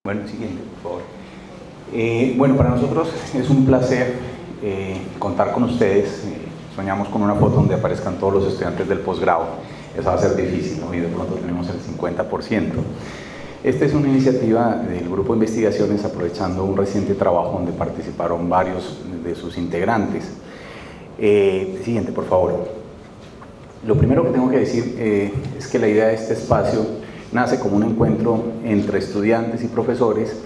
Bueno, siguiente, por favor. Bueno, para nosotros es un placer contar con ustedes. Soñamos con una foto donde aparezcan todos los estudiantes del posgrado. Eso va a ser difícil, ¿no? Y de pronto tenemos el 50%. Esta es una iniciativa del Grupo de Investigaciones aprovechando un reciente trabajo donde participaron varios de sus integrantes. Siguiente, por favor. Lo primero que tengo que decir es que la idea de este espacio nace como un encuentro entre estudiantes y profesores,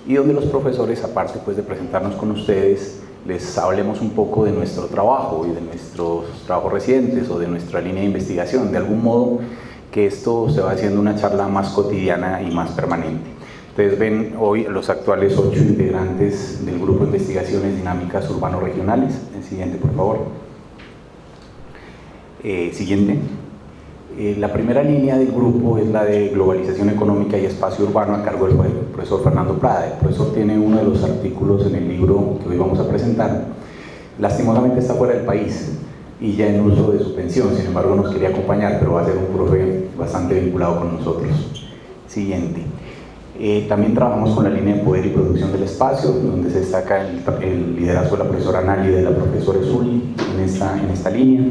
y donde los profesores, aparte pues de presentarnos con ustedes, les hablemos un poco de nuestro trabajo y de nuestros trabajos recientes o de nuestra línea de investigación, de algún modo que esto se va haciendo una charla más cotidiana y más permanente. Ustedes ven hoy los actuales 8 integrantes del Grupo de Investigaciones Dinámicas Urbano-Regionales. El siguiente, por favor. Siguiente. La primera línea del grupo es la de globalización económica y espacio urbano a cargo del profesor Fernando Prada. El profesor tiene uno de los artículos en el libro que hoy vamos a presentar. Lastimosamente está fuera del país y ya en uso de su pensión, sin embargo nos quería acompañar, pero va a ser un profe bastante vinculado con nosotros. Siguiente. También trabajamos con la línea de poder y producción del espacio, donde se destaca el liderazgo de la profesora Nali y de la profesora Zuli en esta línea.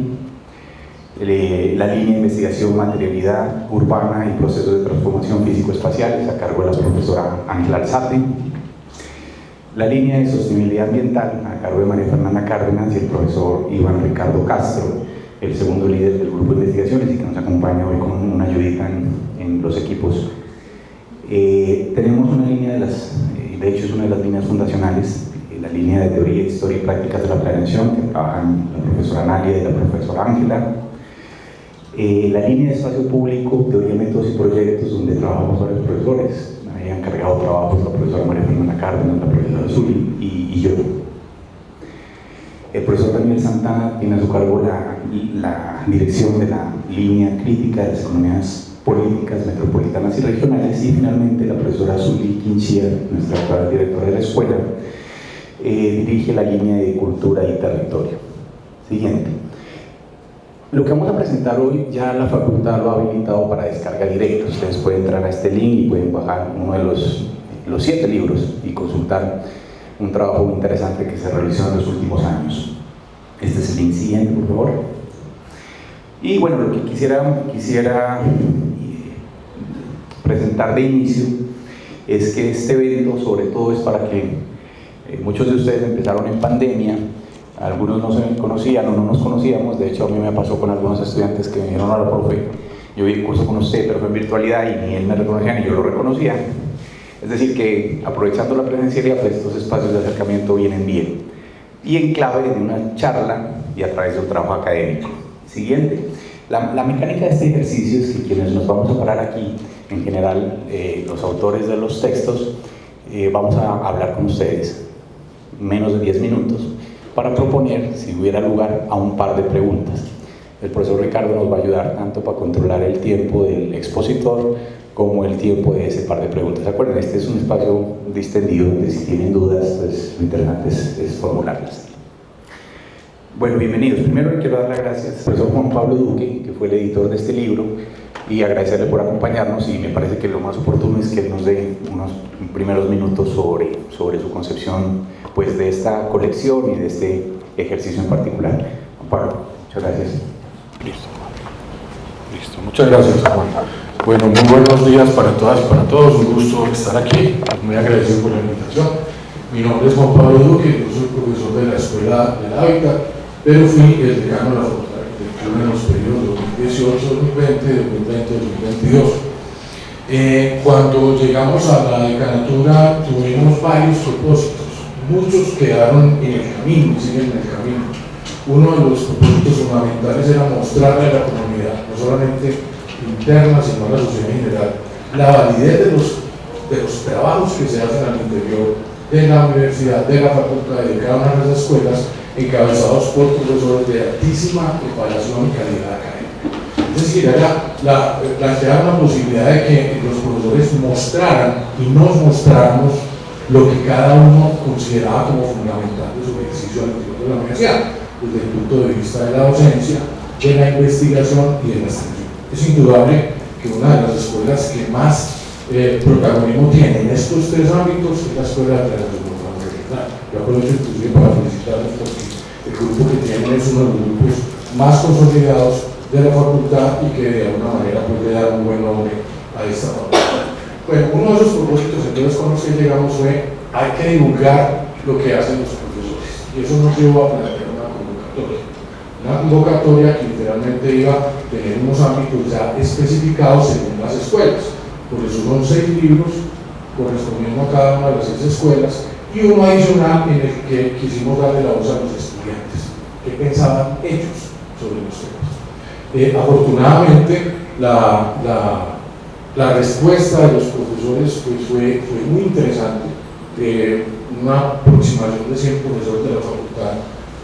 La línea de investigación materialidad urbana y procesos de transformación físico-espaciales a cargo de la profesora Ángela Alzate. La línea de sostenibilidad ambiental a cargo de María Fernanda Cárdenas y el profesor Iván Ricardo Castro, el segundo líder del grupo de investigaciones y que nos acompaña hoy con una ayudita en los equipos. Tenemos una línea de hecho es una de las líneas fundacionales, la línea de teoría, historia y prácticas de la planeación, que trabajan la profesora Nalia y la profesora Ángela. La línea de espacio público, teoría, métodos y proyectos, donde trabajamos varios profesores. Ahí han cargado trabajos la profesora María Fernanda Cárdenas, la profesora Zuli y yo. El profesor Daniel Santana tiene a su cargo la dirección de la línea crítica de las economías políticas metropolitanas y regionales, y finalmente la profesora Zuli Quinchier, nuestra actual directora de la escuela, dirige la línea de cultura y territorio. Siguiente. Lo que vamos a presentar hoy ya la facultad lo ha habilitado para descarga directa. Ustedes pueden entrar a este link y pueden bajar uno de los 7 libros y consultar un trabajo muy interesante que se realizó en los últimos años. Este es el link siguiente, por favor. Y bueno, lo que quisiera presentar de inicio es que este evento sobre todo es para que muchos de ustedes empezaron en pandemia. Algunos no se conocían o no nos conocíamos. De hecho, a mí me pasó con algunos estudiantes que me dijeron: "Hola, profe, yo vi el curso con usted, pero fue en virtualidad", y ni él me reconocía ni yo lo reconocía. Es decir, que aprovechando la presencialidad, pues estos espacios de acercamiento vienen bien. Y en clave de una charla y a través de un trabajo académico. Siguiente. La mecánica de este ejercicio es que quienes nos vamos a parar aquí, en general los autores de los textos, vamos a hablar con ustedes menos de 10 minutos. Para proponer, si hubiera lugar, a un par de preguntas. El profesor Ricardo nos va a ayudar tanto para controlar el tiempo del expositor como el tiempo de ese par de preguntas. ¿Se acuerdan? Este es un espacio distendido, donde si tienen dudas, pues lo interesante es formularlas. Bueno, bienvenidos. Primero le quiero dar las gracias al profesor Juan Pablo Duque, que fue el editor de este libro, y agradecerle por acompañarnos, y me parece que lo más oportuno es que él nos dé unos primeros minutos sobre su concepción pues de esta colección y de este ejercicio en particular. Juan Pablo, muchas gracias. Listo, muchas gracias, Juan. Bueno, muy buenos días para todas y para todos, un gusto estar aquí, muy agradecido por la invitación. Mi nombre es Juan Pablo Duque, yo soy profesor de la Escuela del Hábitat, pero fui el decano de la Facultad de Arquitectura en los periodos 2018, 2020, 2022. Cuando llegamos a la decanatura tuvimos varios propósitos. Muchos quedaron en el camino y siguen en el camino. Uno de los propósitos fundamentales era mostrarle a la comunidad, no solamente interna, sino a la sociedad en general, la validez de los trabajos que se hacen al interior de la universidad, de la facultad y de cada una de las escuelas, encabezados por profesores de altísima preparación y calidad académica. Es decir, plantear la posibilidad de que los profesores mostraran y nos mostráramos lo que cada uno consideraba como fundamental de su ejercicio al interior de la universidad. desde el punto de vista de la docencia, de la investigación y de la extensión. Es indudable que una de las escuelas que más protagonismo tiene en estos tres ámbitos es la Escuela de Relación Regional. Yo aprovecho inclusive para felicitarlos porque el grupo que tienen es uno de los grupos más consolidados de la facultad y que de alguna manera puede dar un buen nombre a esta facultad. Bueno, uno de esos propósitos entonces con los que llegamos fue hay que divulgar lo que hacen los profesores y eso nos llevó a plantear una convocatoria que literalmente iba a tener unos ámbitos ya especificados según las escuelas. Por eso son 6 libros correspondiendo a cada una de las 6 escuelas y uno adicional en el que quisimos darle la voz a los estudiantes, qué pensaban ellos sobre los temas. Afortunadamente la respuesta de los profesores pues, fue muy interesante. Una aproximación de 100 profesores de la facultad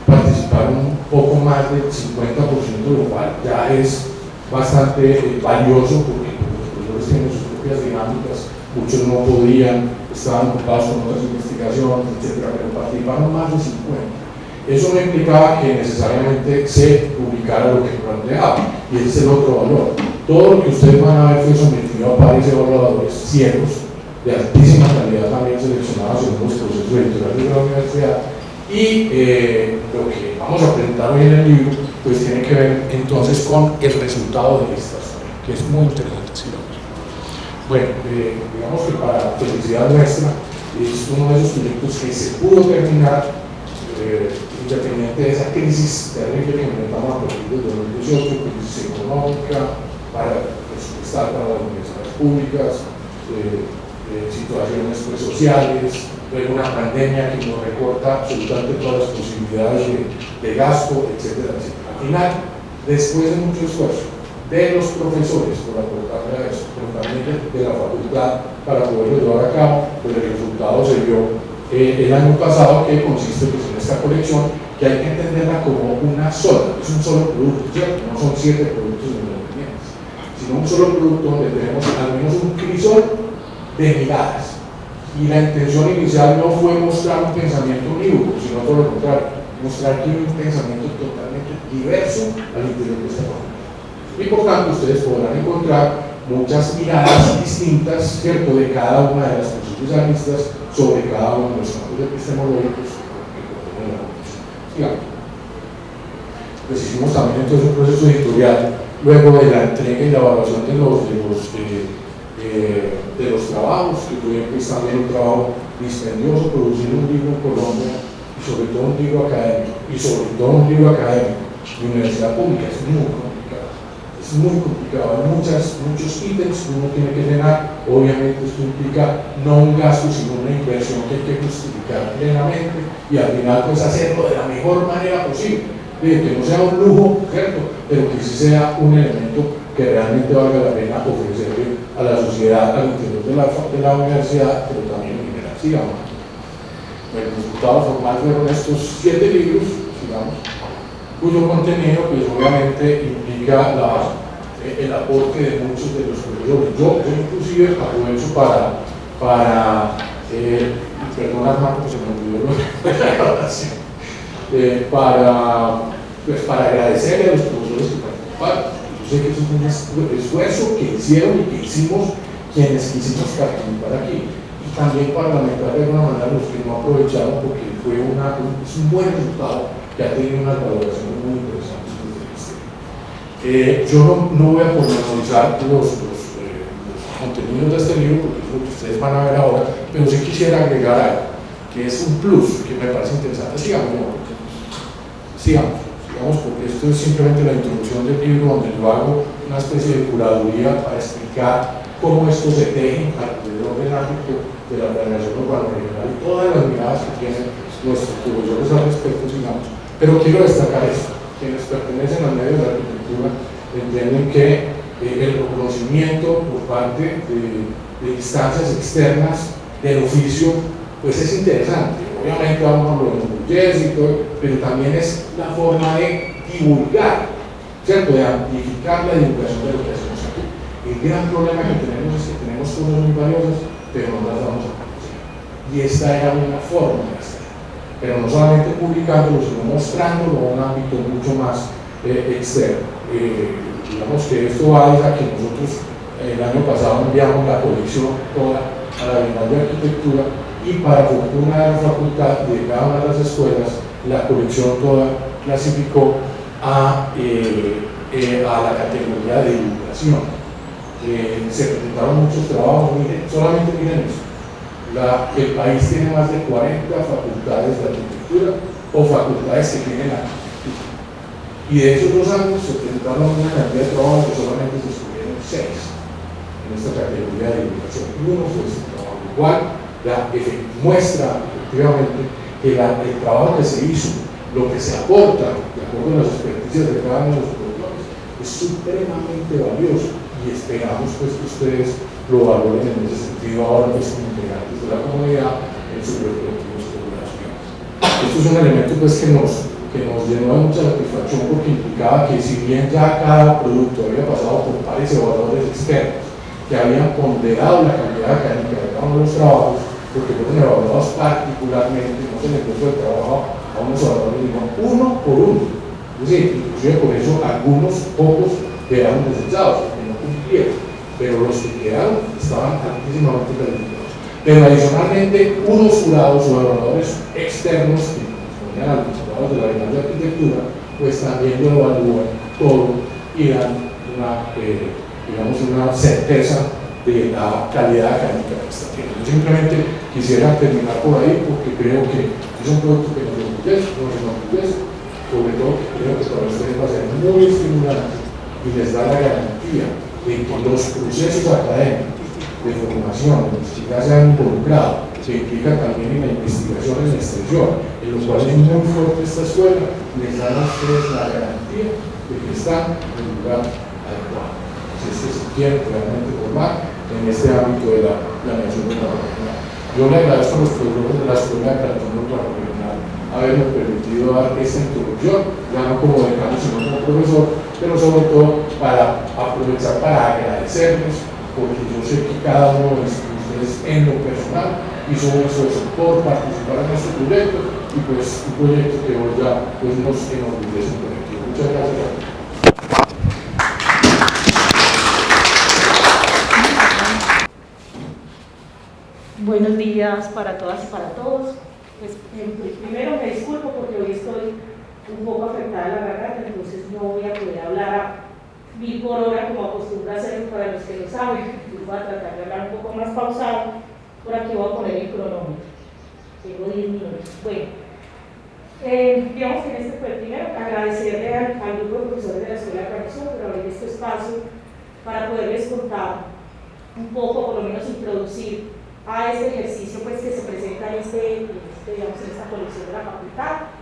participaron un poco más del 50%, lo cual ya es bastante valioso porque los profesores tienen sus propias dinámicas, muchos no podían, estaban ocupados con otras investigaciones, etc., pero participaron más de 50. Eso no implicaba que necesariamente se publicara lo que planteaba, y ese es el otro valor. Todo lo que ustedes van a ver fue sometido a pares evaluadores ciegos, de altísima calidad también seleccionados según los procesos editoriales de la universidad, y lo que vamos a presentar hoy en el libro pues tiene que ver entonces con el resultado de estas, que es muy interesante. ¿Sí? Bueno, digamos que para felicidad nuestra es uno de esos proyectos que se pudo terminar independiente de esa crisis terrible que enfrentamos a partir del 2018, crisis económica, para presupuestar para las universidades públicas, situaciones pues, sociales, luego una pandemia que nos recorta absolutamente todas las posibilidades de gasto, etcétera, etcétera. Al final, después de mucho esfuerzo de los profesores por aportarle a eso, pero también de la facultad para poderlo llevar a cabo, pues el resultado se vio el año pasado, que consiste pues, en esta colección, que hay que entenderla como una sola, es un solo producto, ¿cierto? No son 7 productos independientes, sino un solo producto donde tenemos al menos un crisol de miradas. Y la intención inicial no fue mostrar un pensamiento unívoco, sino todo lo contrario, mostrar que hay un pensamiento totalmente diverso al interior de esta facultad. Y por tanto ustedes podrán encontrar muchas miradas distintas, ¿cierto?, de cada una de las especialistas sobre cada uno de los campos epistemológicos que proponen la comisión. Pues hicimos también entonces un proceso editorial luego de la entrega y la evaluación de los trabajos, que fue pues, también un trabajo dispendioso, producir un libro en Colombia y sobre todo un libro académico, de universidad pública es muy complicado. Es muy complicado, hay muchos ítems que uno tiene que llenar. Obviamente esto implica no un gasto sino una inversión que hay que justificar plenamente y al final pues hacerlo de la mejor manera posible, que no sea un lujo, ¿cierto?, pero que sí sea un elemento que realmente valga la pena ofrecerle a la sociedad al interior de la universidad, pero también en general. Sigamos. El resultado formal fueron estos 7 libros, digamos, cuyo contenido pues obviamente implica el aporte de muchos de los profesores. Yo inclusive aprovecho para perdona Marco, se me olvidó la grabación, para agradecerle a los profesores que participaron. Yo sé que eso fue un esfuerzo que hicieron y que hicimos quienes quisimos participar aquí. Y también para lamentar de alguna manera los que no aprovecharon porque es un buen resultado que ha tenido unas valoraciones muy interesantes desde el exterior. Yo no voy a pormenorizar los contenidos de este libro porque es lo que ustedes van a ver ahora, pero sí quisiera agregar algo que es un plus que me parece interesante. Sigamos, porque esto es simplemente la introducción del libro donde yo hago una especie de curaduría para explicar cómo esto se teje alrededor del ámbito de la planeación urbana regional y todas las miradas que tienen nuestros profesores al respecto, sigamos. Pero quiero destacar esto: quienes pertenecen al medio de la arquitectura entienden que el reconocimiento por parte de instancias externas del oficio pues es interesante. Obviamente vamos a lo enorgullece y todo, pero también es la forma de divulgar, ¿cierto?, de amplificar la divulgación de lo que hacemos aquí. El gran problema que tenemos es que tenemos cosas muy valiosas, pero no las damos a conocer. Y esta era una forma de hacerlo. pero no solamente publicándolo, sino mostrándolo a un ámbito mucho más externo. Digamos que esto va a que nosotros el año pasado enviamos la colección toda a la Bienal de Arquitectura y para fortuna de la facultad de cada una de las escuelas, la colección toda clasificó a la categoría de divulgación. Se presentaron muchos trabajos, miren, solamente miren esto. El país tiene más de 40 facultades de arquitectura o facultades que tienen arquitectura. Y de esos 2 años se presentaron una cantidad de trabajos que solamente se escogieron 6 en esta categoría de divulgación. Y uno fue este trabajo, lo cual muestra efectivamente que el trabajo que se hizo, lo que se aporta, de acuerdo a las experticias de cada uno de los profesores, es supremamente valioso y esperamos pues que ustedes lo valoren en ese sentido ahora pues como integrantes de la comunidad en sus respectivos poblaciones. Esto es un elemento pues que nos llenó de mucha satisfacción porque implicaba que si bien ya cada producto había pasado por pares evaluadores externos que habían ponderado la calidad académica de cada uno de los trabajos, porque fueron evaluados particularmente, no se les puso el trabajo a unos evaluadores, sino uno por uno. Es decir, inclusive por eso algunos pocos quedaron desechados, porque no cumplieron, pero los que quedaron estaban altísimamente calificados. Pero adicionalmente, unos jurados o evaluadores externos que correspondían a los jurados de la Bienal de Arquitectura, pues también lo evalúan todo y dan digamos, una certeza de la calidad académica que está teniendo. Yo simplemente quisiera terminar por ahí porque creo que es un producto que nos enorgullece, sobre todo que creo que para ustedes va a ser muy estimulante y les da la garantía de que los procesos académicos de formación en los que ya se han involucrado se implica también en la investigación en el exterior, en lo cual es muy fuerte esta escuela, les dan a ustedes la garantía de que están en el lugar adecuado. Si es que se quieren realmente formar en este ámbito de la planeación urbana regional. Yo le agradezco a los profesores de la Escuela de Planeación Urbana Regional haberme permitido dar esta introducción, ya no como decano sino como profesor, pero sobre todo para aprovechar para agradecerles, porque yo sé que cada uno de ustedes en lo personal hizo un esfuerzo por participar en este proyecto y pues un proyecto que hoy ya pues, nos enorgullece un colectivo. Muchas gracias. Buenos días para todas y para todos. Pues, primero me disculpo porque hoy estoy un poco afectada a la garganta, entonces no voy a poder hablar a 1000 por hora como acostumbro a hacerlo para los que lo saben. Voy a tratar de hablar un poco más pausado. Por aquí voy a poner el cronómetro. Tengo 10 minutos. Bueno, digamos que en este pues, primero agradecerle al grupo de profesores de la Escuela de Planeación por abrir este espacio para poderles contar un poco, por lo menos introducir a este ejercicio pues, que se presenta en, digamos, en esta colección de la facultad.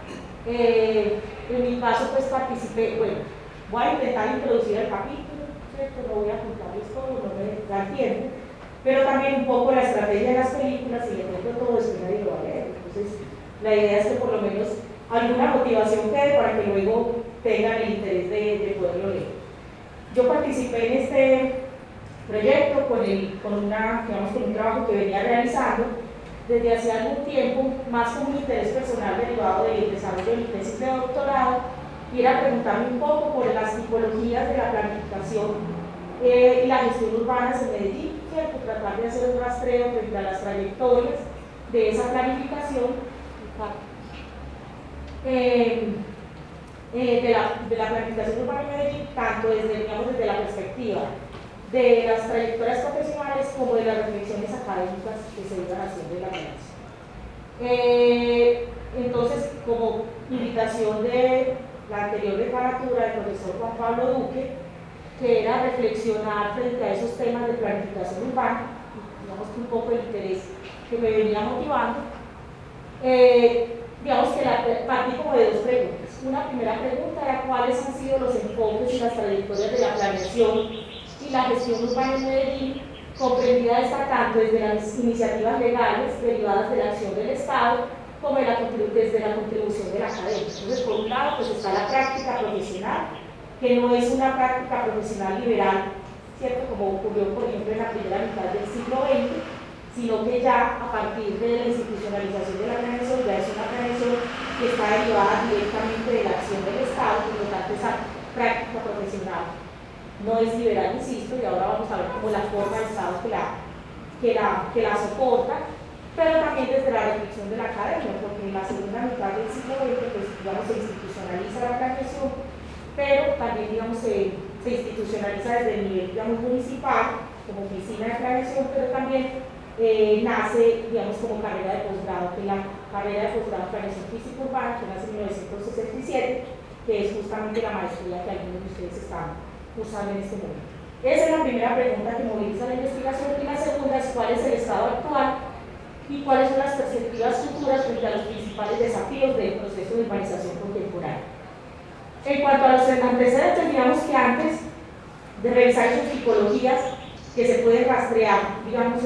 En mi caso pues participé, bueno, voy a intentar introducir el capítulo, ¿cierto? No voy a contarles todo, no me da tiempo, pero también un poco la estrategia de las películas y le cuento todo, después nadie lo va a leer. Entonces la idea es que por lo menos alguna motivación quede para que luego tengan el interés de poderlo leer. Yo participé en este proyecto con un trabajo que venía realizando desde hace algún tiempo, más como un interés personal derivado del desarrollo de mi tesis de doctorado, y era preguntarme un poco por las tipologías de la planificación y la gestión urbana en Medellín, ¿cierto? Tratar de hacer un rastreo frente a las trayectorias de esa planificación de la planificación urbana en Medellín, tanto desde la perspectiva de las trayectorias profesionales como de las reflexiones académicas que se iban haciendo en la planeación. Entonces, como invitación de la anterior decanatura del profesor Juan Pablo Duque, que era reflexionar frente a esos temas de planificación urbana, digamos que un poco el interés que me venía motivando, digamos que partí como de 2 preguntas. Una primera pregunta era cuáles han sido los enfoques y las trayectorias de la planeación y la gestión urbana en Medellín, comprendida esta tanto desde las iniciativas legales derivadas de la acción del Estado, como desde la contribución de la academia. Entonces, por un lado, pues está la práctica profesional, que no es una práctica profesional liberal, ¿cierto? Como ocurrió, por ejemplo, en la primera mitad del siglo XX, sino que ya a partir de la institucionalización de la planeación, ya es una planeación que está derivada directamente de la acción del Estado, por lo tanto esa práctica profesional no es liberal, insisto, y ahora vamos a ver cómo la forma de Estado que la soporta, pero también desde la reflexión de la academia, porque en la segunda mitad del siglo XX, pues, digamos, se institucionaliza la planeación, pero también, digamos, se institucionaliza desde el nivel, digamos, municipal, como oficina de planeación, pero también nace, digamos, como carrera de posgrado, que es la carrera de posgrado en planeación física urbana, que nace en 1967, que es justamente la maestría que algunos de ustedes están cursando en este momento. Esa es la primera pregunta que moviliza la investigación, y la segunda es cuál es el estado actual y cuáles son las perspectivas futuras frente a los principales desafíos del proceso de urbanización contemporánea. En cuanto a los antecedentes, digamos que antes de revisar sus tipologías que se pueden rastrear, digamos,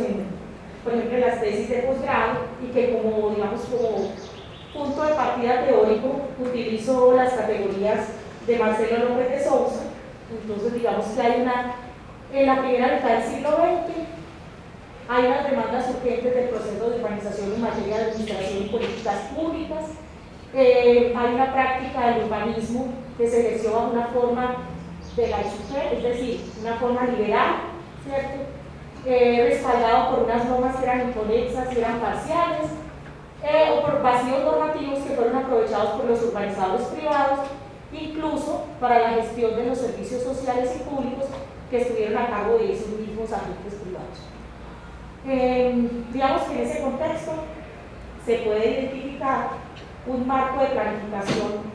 por ejemplo, en las tesis de posgrado, y que como, digamos, como punto de partida teórico utilizo las categorías de Marcelo López de Sousa. Entonces, digamos que hay en la primera mitad del siglo XX, hay unas demandas urgentes del proceso de urbanización en materia de administración y políticas públicas. Hay una práctica del urbanismo que se ejerció bajo una forma de la laissez-faire, es decir, una forma liberal, ¿cierto? Respaldado por unas normas que eran inconexas y eran parciales, o por vacíos normativos que fueron aprovechados por los urbanizadores privados, incluso para la gestión de los servicios sociales y públicos que estuvieron a cargo de esos mismos agentes privados. Digamos que en ese contexto se puede identificar un marco de planificación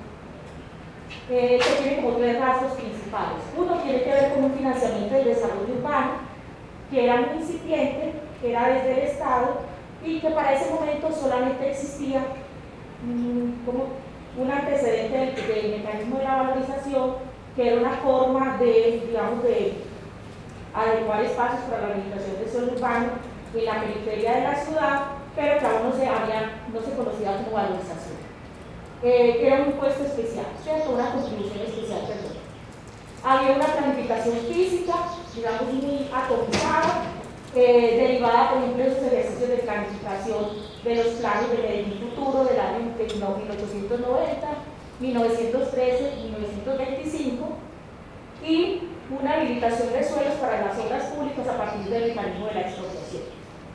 que tiene como tres rasgos principales. Uno tiene que ver con un financiamiento del desarrollo urbano que era muy incipiente, que era desde el Estado, y que para ese momento solamente existía como un antecedente del mecanismo de la valorización, que era una forma de, digamos, de adecuar espacios para la administración del suelo urbano en la periferia de la ciudad, pero que aún no se conocía como valorización. Era un impuesto especial, ¿cierto? Una contribución especial, perdón. Había una planificación física, digamos, muy atomizada, derivada, por ejemplo, de los ejercicios de planificación de los planos de Medellín Futuro del año 1890, 1913 y 1925, y una habilitación de suelos para las obras públicas a partir del mecanismo de la expropiación.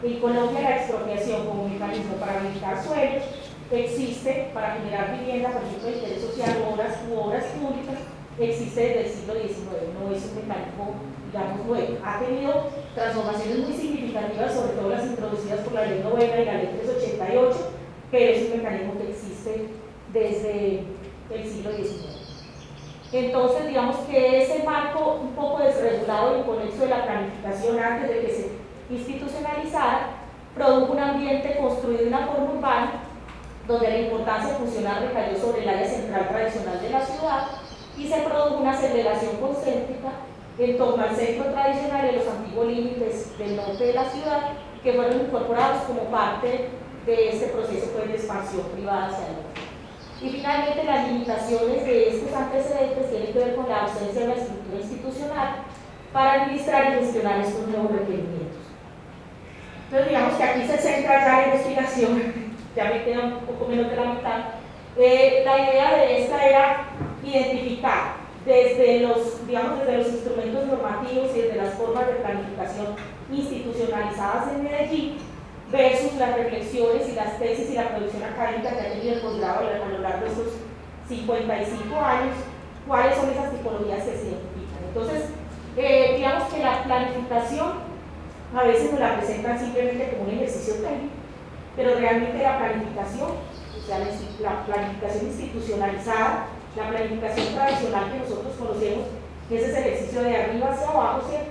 En Colombia, la expropiación como mecanismo para habilitar suelos existe para generar vivienda, por ejemplo, de interés social u obras públicas, existe desde el siglo XIX, no es un mecanismo, digamos, nuevo. Ha tenido transformaciones muy significativas, sobre todo las introducidas por la Ley Novena y la Ley 388, pero es un mecanismo que existe desde el siglo XIX. Entonces, digamos que ese marco un poco desregulado y inconexo de la planificación antes de que se institucionalizara, produjo un ambiente construido de una forma urbana, donde la importancia funcional recayó sobre el área central tradicional de la ciudad, y se produjo una aceleración concéntrica en torno al centro tradicional y los antiguos límites del norte de la ciudad, que fueron incorporados como parte de este proceso de expansión privada hacia el norte. Y finalmente, las limitaciones de estos antecedentes tienen que ver con la ausencia de una estructura institucional para administrar y gestionar estos nuevos requerimientos. Entonces, digamos que aquí se centra ya la investigación, ya me queda un poco menos de la mitad. La idea de esta era identificar desde los, digamos, desde los instrumentos normativos y desde las formas de planificación institucionalizadas en Medellín versus las reflexiones y las tesis y la producción académica que ha tenido el posgrado a lo largo de estos 55 años, cuáles son esas tipologías que se identifican. Entonces, digamos que la planificación a veces nos la presentan simplemente como un ejercicio técnico, pero realmente la planificación, o sea, la planificación institucionalizada, la planificación tradicional que nosotros conocemos, que es ese ejercicio de arriba hacia abajo, ¿cierto?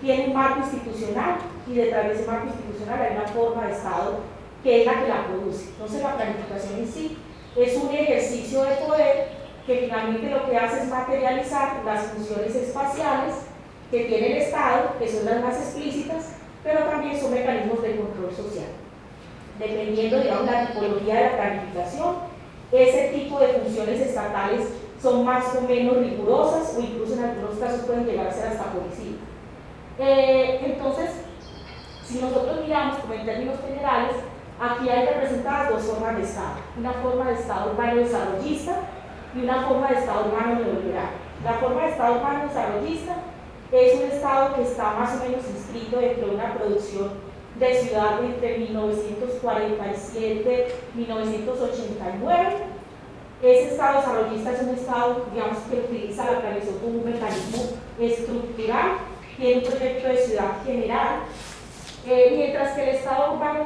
Tiene un marco institucional, y detrás de ese marco institucional hay una forma de Estado que es la que la produce. Entonces, la planificación en sí es un ejercicio de poder que finalmente lo que hace es materializar las funciones espaciales que tiene el Estado, que son las más explícitas, pero también son mecanismos de control social. Dependiendo, digamos, la tipología de la planificación, ese tipo de funciones estatales son más o menos rigurosas, o incluso en algunos casos pueden llegar a ser hasta policía. Entonces, Si nosotros miramos como en términos generales, aquí hay representadas dos formas de Estado, una forma de Estado urbano desarrollista y una forma de Estado urbano neoliberal. La forma de Estado urbano desarrollista es un Estado que está más o menos inscrito dentro de una producción de ciudad entre 1947 y 1989. Ese Estado desarrollista es un Estado, digamos, que utiliza la planeación como un mecanismo estructural, tiene un proyecto de ciudad general, mientras que el Estado urbano,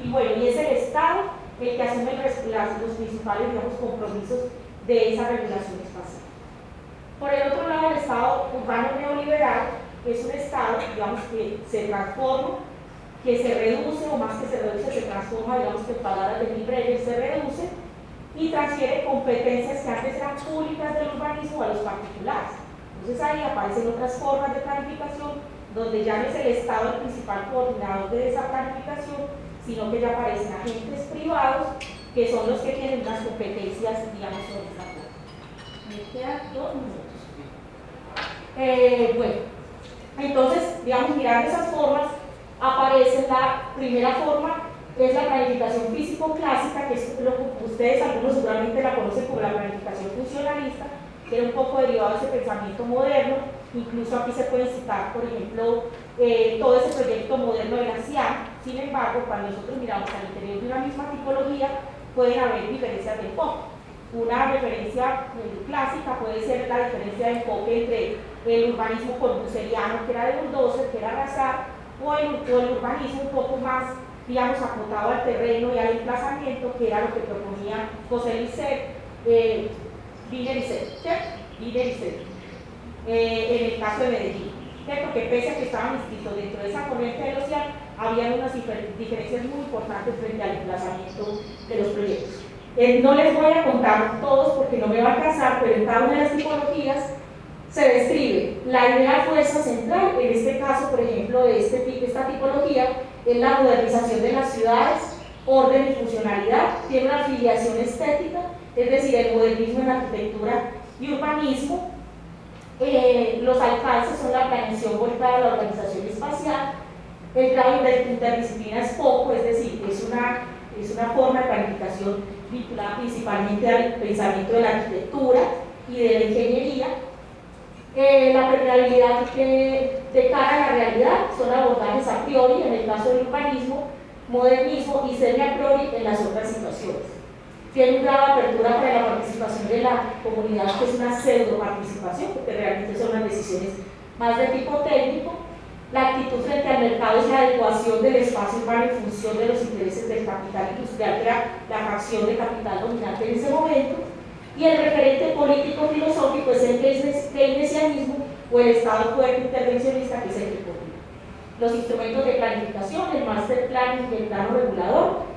y es el Estado el que asume los principales, digamos, compromisos de esa regulación espacial. Por el otro lado, el Estado urbano neoliberal es un Estado, digamos, que se transforma, que se reduce, o más que se reduce, se transforma, digamos que en palabras de Breyer, se reduce y transfiere competencias que antes eran públicas del urbanismo a los particulares. Entonces ahí aparecen otras formas de planificación, donde ya no es el Estado el principal coordinador de esa planificación, sino que ya aparecen agentes privados que son los que tienen unas competencias, digamos, sobre esta forma. Me quedan 2 minutos. Bueno, entonces, digamos, mirando esas formas, aparece la primera forma, que es la planificación físico-clásica, que es lo que ustedes, algunos seguramente la conocen como la planificación funcionalista, que era un poco derivado de ese pensamiento moderno. Incluso aquí se puede citar, por ejemplo, todo ese proyecto moderno de la CIAN. Sin embargo, cuando nosotros miramos al interior de una misma tipología, pueden haber diferencias de enfoque. Una referencia clásica puede ser la diferencia de enfoque entre el urbanismo corbusieriano, que era de Bulldozer, que era arrasar, o el urbanismo un poco más, digamos, acotado al terreno y al emplazamiento, que era lo que proponía José Lisset, Wiener y Set, en el caso de Medellín, ¿cierto? Que pese a que estaban inscritos dentro de esa corriente de los CIAN, había unas diferencias muy importantes frente al emplazamiento de los proyectos. No les voy a contar todos porque no me va a alcanzar, pero en cada una de las tipologías se describe la idea fuerza central. En este caso, por ejemplo, de esta tipología, es la modernización de las ciudades, orden y funcionalidad, tiene una afiliación estética, es decir, el modernismo en arquitectura y urbanismo. Los alcances son la planeación volcada a la organización espacial. El grado de interdisciplina es poco, es decir, es una forma de planificación vinculada principalmente al pensamiento de la arquitectura y de la ingeniería. La permeabilidad de cara a la realidad son abordajes a priori en el caso del urbanismo, modernismo y semi a priori en las otras situaciones. Tiene un grado de apertura para la participación de la comunidad, que es una pseudo participación, porque realmente son unas decisiones más de tipo técnico. La actitud frente al mercado es la adecuación del espacio urbano en función de los intereses del capital industrial, que era la fracción de capital dominante en ese momento. Y el referente político-filosófico es el keynesianismo o el Estado fuerte intervencionista, que es el que coordina. Los instrumentos de planificación, el master planning y el plano regulador.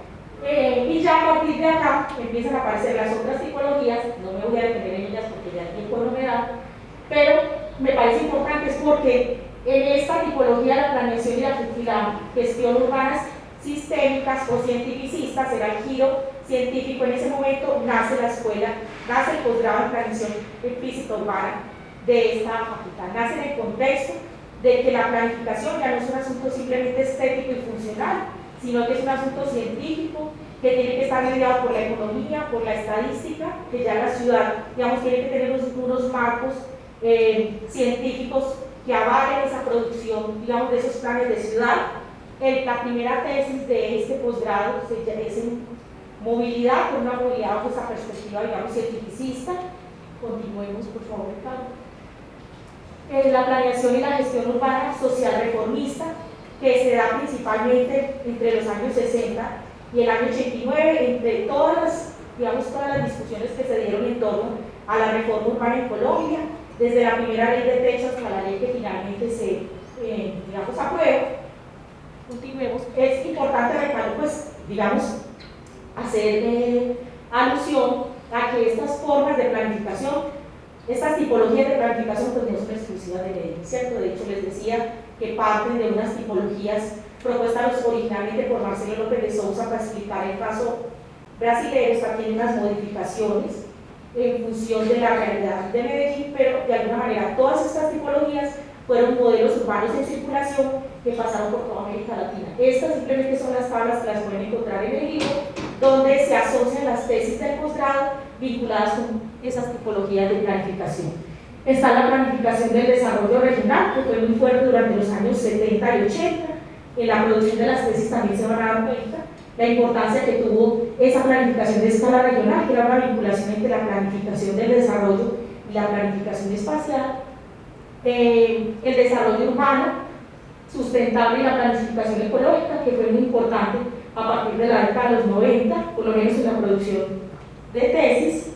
Y ya a partir de acá empiezan a aparecer las otras tipologías. No me voy a detener en ellas porque ya el tiempo no me da, pero me parece importante es porque en esta tipología la planeación y la gestión urbanas sistémicas o cientificistas, era el giro científico en ese momento, nace la escuela, nace el posgrado en planeación física urbana de esta facultad, nace en el contexto de que la planificación ya no es un asunto simplemente estético y funcional, sino que es un asunto científico que tiene que estar mediado por la economía, por la estadística, que ya la ciudad, digamos, tiene que tener unos marcos científicos que avalen esa producción, digamos, de esos planes de ciudad. La primera tesis de este posgrado es en movilidad, con una movilidad bajo esa perspectiva, digamos, cientificista. Continuemos, por favor, Ricardo. La planeación y la gestión urbana social reformista, que se da principalmente entre los años 60 y el año 89, entre todas las discusiones que se dieron en torno a la reforma urbana en Colombia, desde la primera ley de techo hasta la ley que finalmente se, aprueba. Continuemos. Es importante, pues, hacer alusión a que estas formas de planificación, estas tipologías de planificación, pues no son exclusivas de Medellín, ¿cierto? De hecho, les decía que parten de unas tipologías propuestas originalmente por Marcelo López de Sousa para explicar el caso brasileño. También unas modificaciones en función de la realidad de Medellín, pero de alguna manera todas estas tipologías fueron modelos urbanos en circulación que pasaron por toda América Latina. Estas simplemente son las tablas que las pueden encontrar en el libro, donde se asocian las tesis del posgrado vinculadas con esas tipologías de planificación. Está la planificación del desarrollo regional, que fue muy fuerte durante los años 70 y 80. En la producción de las tesis también se van a dar cuenta la importancia que tuvo esa planificación de escala regional, que era una vinculación entre la planificación del desarrollo y la planificación espacial. El desarrollo urbano sustentable y la planificación ecológica, que fue muy importante a partir de la década de los 90, por lo menos en la producción de tesis,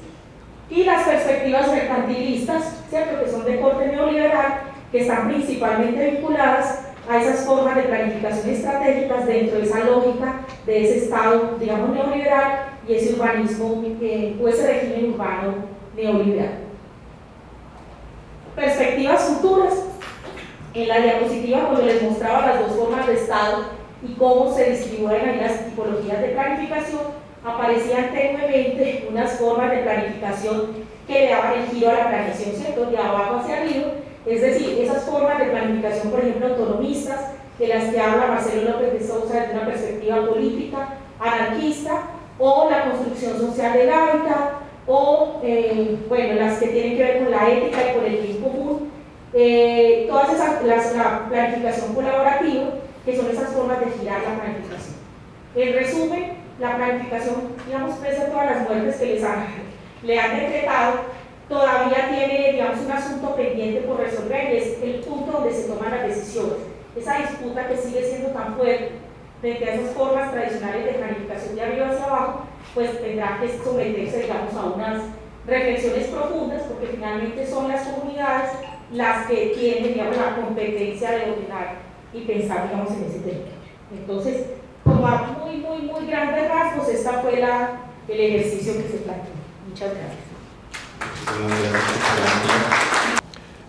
y las perspectivas mercantilistas, ¿cierto?, que son de corte neoliberal, que están principalmente vinculadas a esas formas de planificación estratégicas dentro de esa lógica de ese Estado, digamos, neoliberal y ese urbanismo o ese régimen urbano neoliberal. Perspectivas futuras. En la diapositiva, cuando les mostraba las dos formas de Estado y cómo se distribuyen ahí las tipologías de planificación, aparecían tenuemente unas formas de planificación que le daban el giro a la planeación, ¿cierto?, de abajo hacia arriba. Es decir, esas formas de planificación, por ejemplo, autonomistas, de las que habla Marcelo López de Sousa desde una perspectiva política, anarquista, o la construcción social del hábitat, o, bueno, las que tienen que ver con la ética y con el bien común, todas esas, la planificación colaborativa, que son esas formas de girar la planificación. En resumen, la planificación, digamos, pese a todas las muertes que le han decretado, todavía tiene, digamos, un asunto pendiente por resolver, y es el punto donde se toman las decisiones. Esa disputa que sigue siendo tan fuerte frente a esas formas tradicionales de planificación de arriba hacia abajo, pues tendrá que someterse, digamos, a unas reflexiones profundas, porque finalmente son las comunidades las que tienen, digamos, la competencia de ordenar y pensar, digamos, en ese tema. Entonces, como a muy grandes rasgos, esta fue el ejercicio que se planteó. Muchas gracias.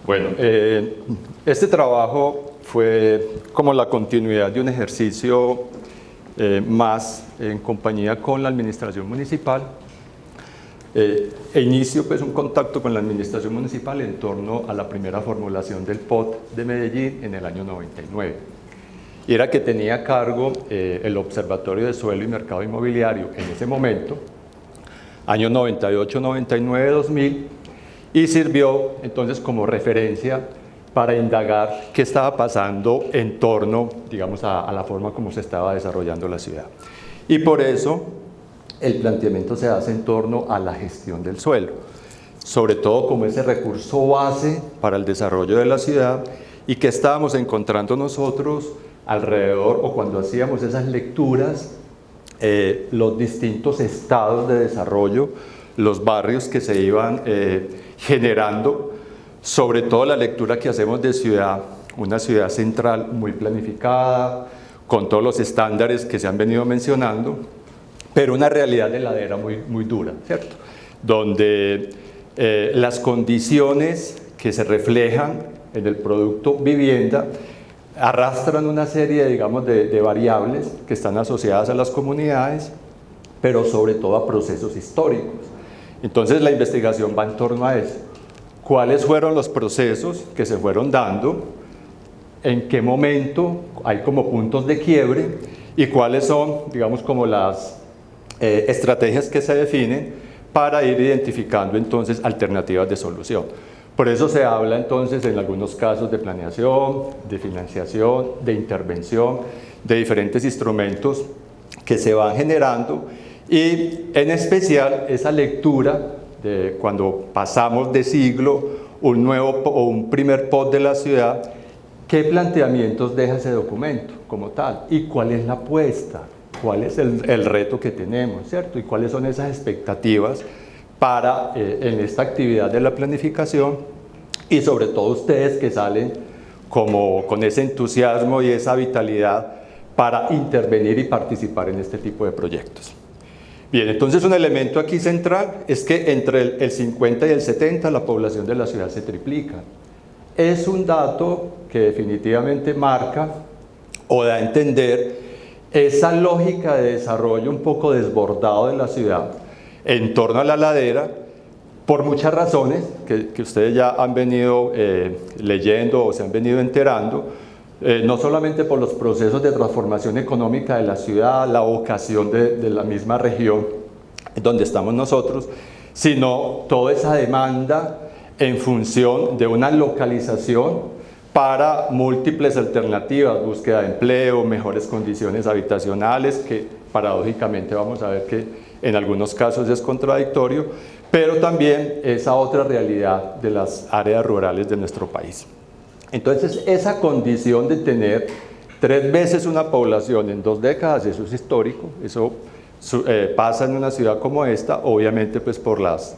Bueno, este trabajo fue como la continuidad de un ejercicio más en compañía con la administración municipal. Inicio pues un contacto con la administración municipal en torno a la primera formulación del POT de Medellín en el año 99. Y era que tenía a cargo el Observatorio de Suelo y Mercado Inmobiliario en ese momento, años 98, 99, 2000, y sirvió entonces como referencia para indagar qué estaba pasando en torno, digamos, a la forma como se estaba desarrollando la ciudad. Y por eso el planteamiento se hace en torno a la gestión del suelo, sobre todo como ese recurso base para el desarrollo de la ciudad, y que estábamos encontrando nosotros alrededor, o cuando hacíamos esas lecturas, los distintos estados de desarrollo, los barrios que se iban generando, sobre todo la lectura que hacemos de ciudad, una ciudad central muy planificada, con todos los estándares que se han venido mencionando, pero una realidad de ladera muy dura, ¿cierto? Donde las condiciones que se reflejan en el producto vivienda arrastran una serie, digamos, de variables que están asociadas a las comunidades, pero sobre todo a procesos históricos. Entonces la investigación va en torno a eso. ¿Cuáles fueron los procesos que se fueron dando? ¿En qué momento hay como puntos de quiebre? ¿Y cuáles son, digamos, como las estrategias que se definen para ir identificando entonces alternativas de solución? Por eso se habla entonces en algunos casos de planeación, de financiación, de intervención, de diferentes instrumentos que se van generando, y en especial esa lectura de cuando pasamos de siglo, un nuevo o un primer POT de la ciudad, ¿qué planteamientos deja ese documento como tal? ¿Y cuál es la apuesta? ¿Cuál es el reto que tenemos, cierto? ¿Y cuáles son esas expectativas para en esta actividad de la planificación? Y sobre todo ustedes que salen como con ese entusiasmo y esa vitalidad para intervenir y participar en este tipo de proyectos. Bien, entonces un elemento aquí central es que entre el 50 y el 70 la población de la ciudad se triplica. Es un dato que definitivamente marca o da a entender esa lógica de desarrollo un poco desbordado de la ciudad en torno a la ladera, por muchas razones que ustedes ya han venido leyendo o se han venido enterando, no solamente por los procesos de transformación económica de la ciudad, la vocación de la misma región donde estamos nosotros, sino toda esa demanda en función de una localización para múltiples alternativas, búsqueda de empleo, mejores condiciones habitacionales, que paradójicamente vamos a ver que en algunos casos es contradictorio, pero también esa otra realidad de las áreas rurales de nuestro país. Entonces, esa condición de tener 3 veces una población en 2 décadas, eso es histórico, eso pasa en una ciudad como esta, obviamente pues por las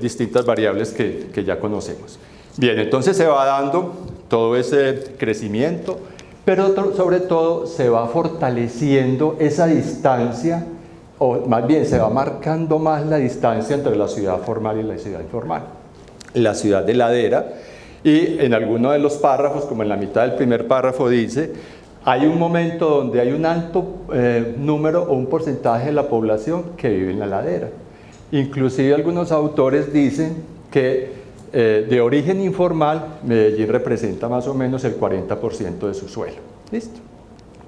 distintas variables que ya conocemos. Bien, entonces se va dando todo ese crecimiento, pero sobre todo se va fortaleciendo esa distancia, o más bien se va marcando más la distancia entre la ciudad formal y la ciudad informal. La ciudad de ladera, y en alguno de los párrafos, como en la mitad del primer párrafo dice, hay un momento donde hay un alto número o un porcentaje de la población que vive en la ladera. Inclusive algunos autores dicen que de origen informal, Medellín representa más o menos el 40% de su suelo. ¿Listo?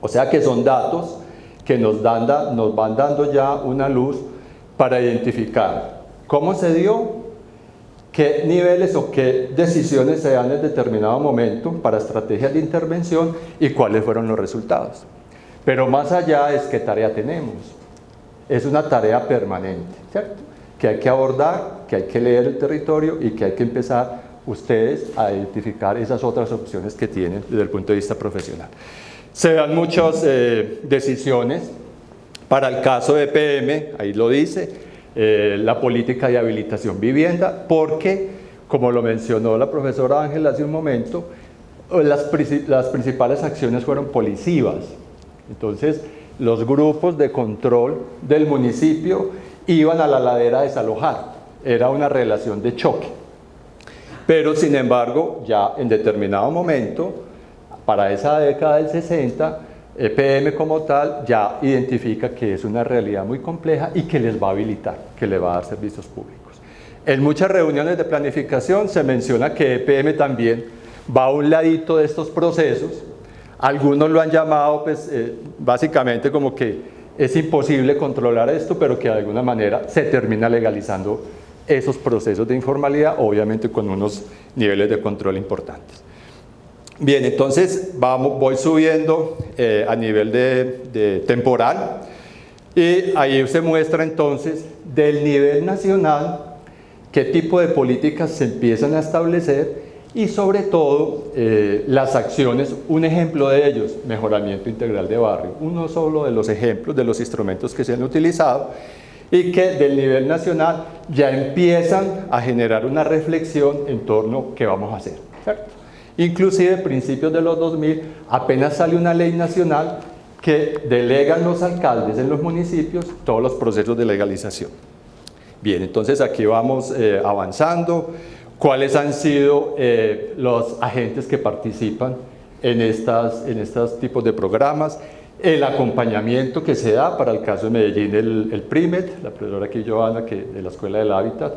O sea que son datos que nos van dando ya una luz para identificar cómo se dio, qué niveles o qué decisiones se dan en determinado momento para estrategias de intervención y cuáles fueron los resultados. Pero más allá es qué tarea tenemos. Es una tarea permanente, ¿cierto? Que hay que abordar, que hay que leer el territorio y que hay que empezar ustedes a identificar esas otras opciones que tienen desde el punto de vista profesional. Se dan muchas decisiones. Para el caso de PM, ahí lo dice, la política de habilitación vivienda, porque, como lo mencionó la profesora Ángela hace un momento, las principales acciones fueron polisivas. Entonces, los grupos de control del municipio iban a la ladera a desalojar, era una relación de choque. Pero sin embargo, ya en determinado momento, para esa década del 60, EPM como tal ya identifica que es una realidad muy compleja y que les va a habilitar, que le va a dar servicios públicos. En muchas reuniones de planificación se menciona que EPM también va a un ladito de estos procesos. Algunos lo han llamado pues, básicamente como que es imposible controlar esto, pero que de alguna manera se termina legalizando esos procesos de informalidad, obviamente con unos niveles de control importantes. Bien, entonces voy subiendo a nivel de temporal, y ahí se muestra entonces del nivel nacional qué tipo de políticas se empiezan a establecer y sobre todo las acciones. Un ejemplo de ellos, mejoramiento integral de barrio, uno solo de los ejemplos de los instrumentos que se han utilizado y que del nivel nacional ya empiezan a generar una reflexión en torno a qué vamos a hacer, ¿cierto? Inclusive a principios de los 2000 apenas sale una ley nacional que delegan los alcaldes en los municipios todos los procesos de legalización. Bien, entonces aquí vamos avanzando. ¿Cuáles han sido los agentes que participan en estos tipos de programas? El acompañamiento que se da, para el caso de Medellín, el PRIMED, la profesora aquí Joana, de la Escuela del Hábitat,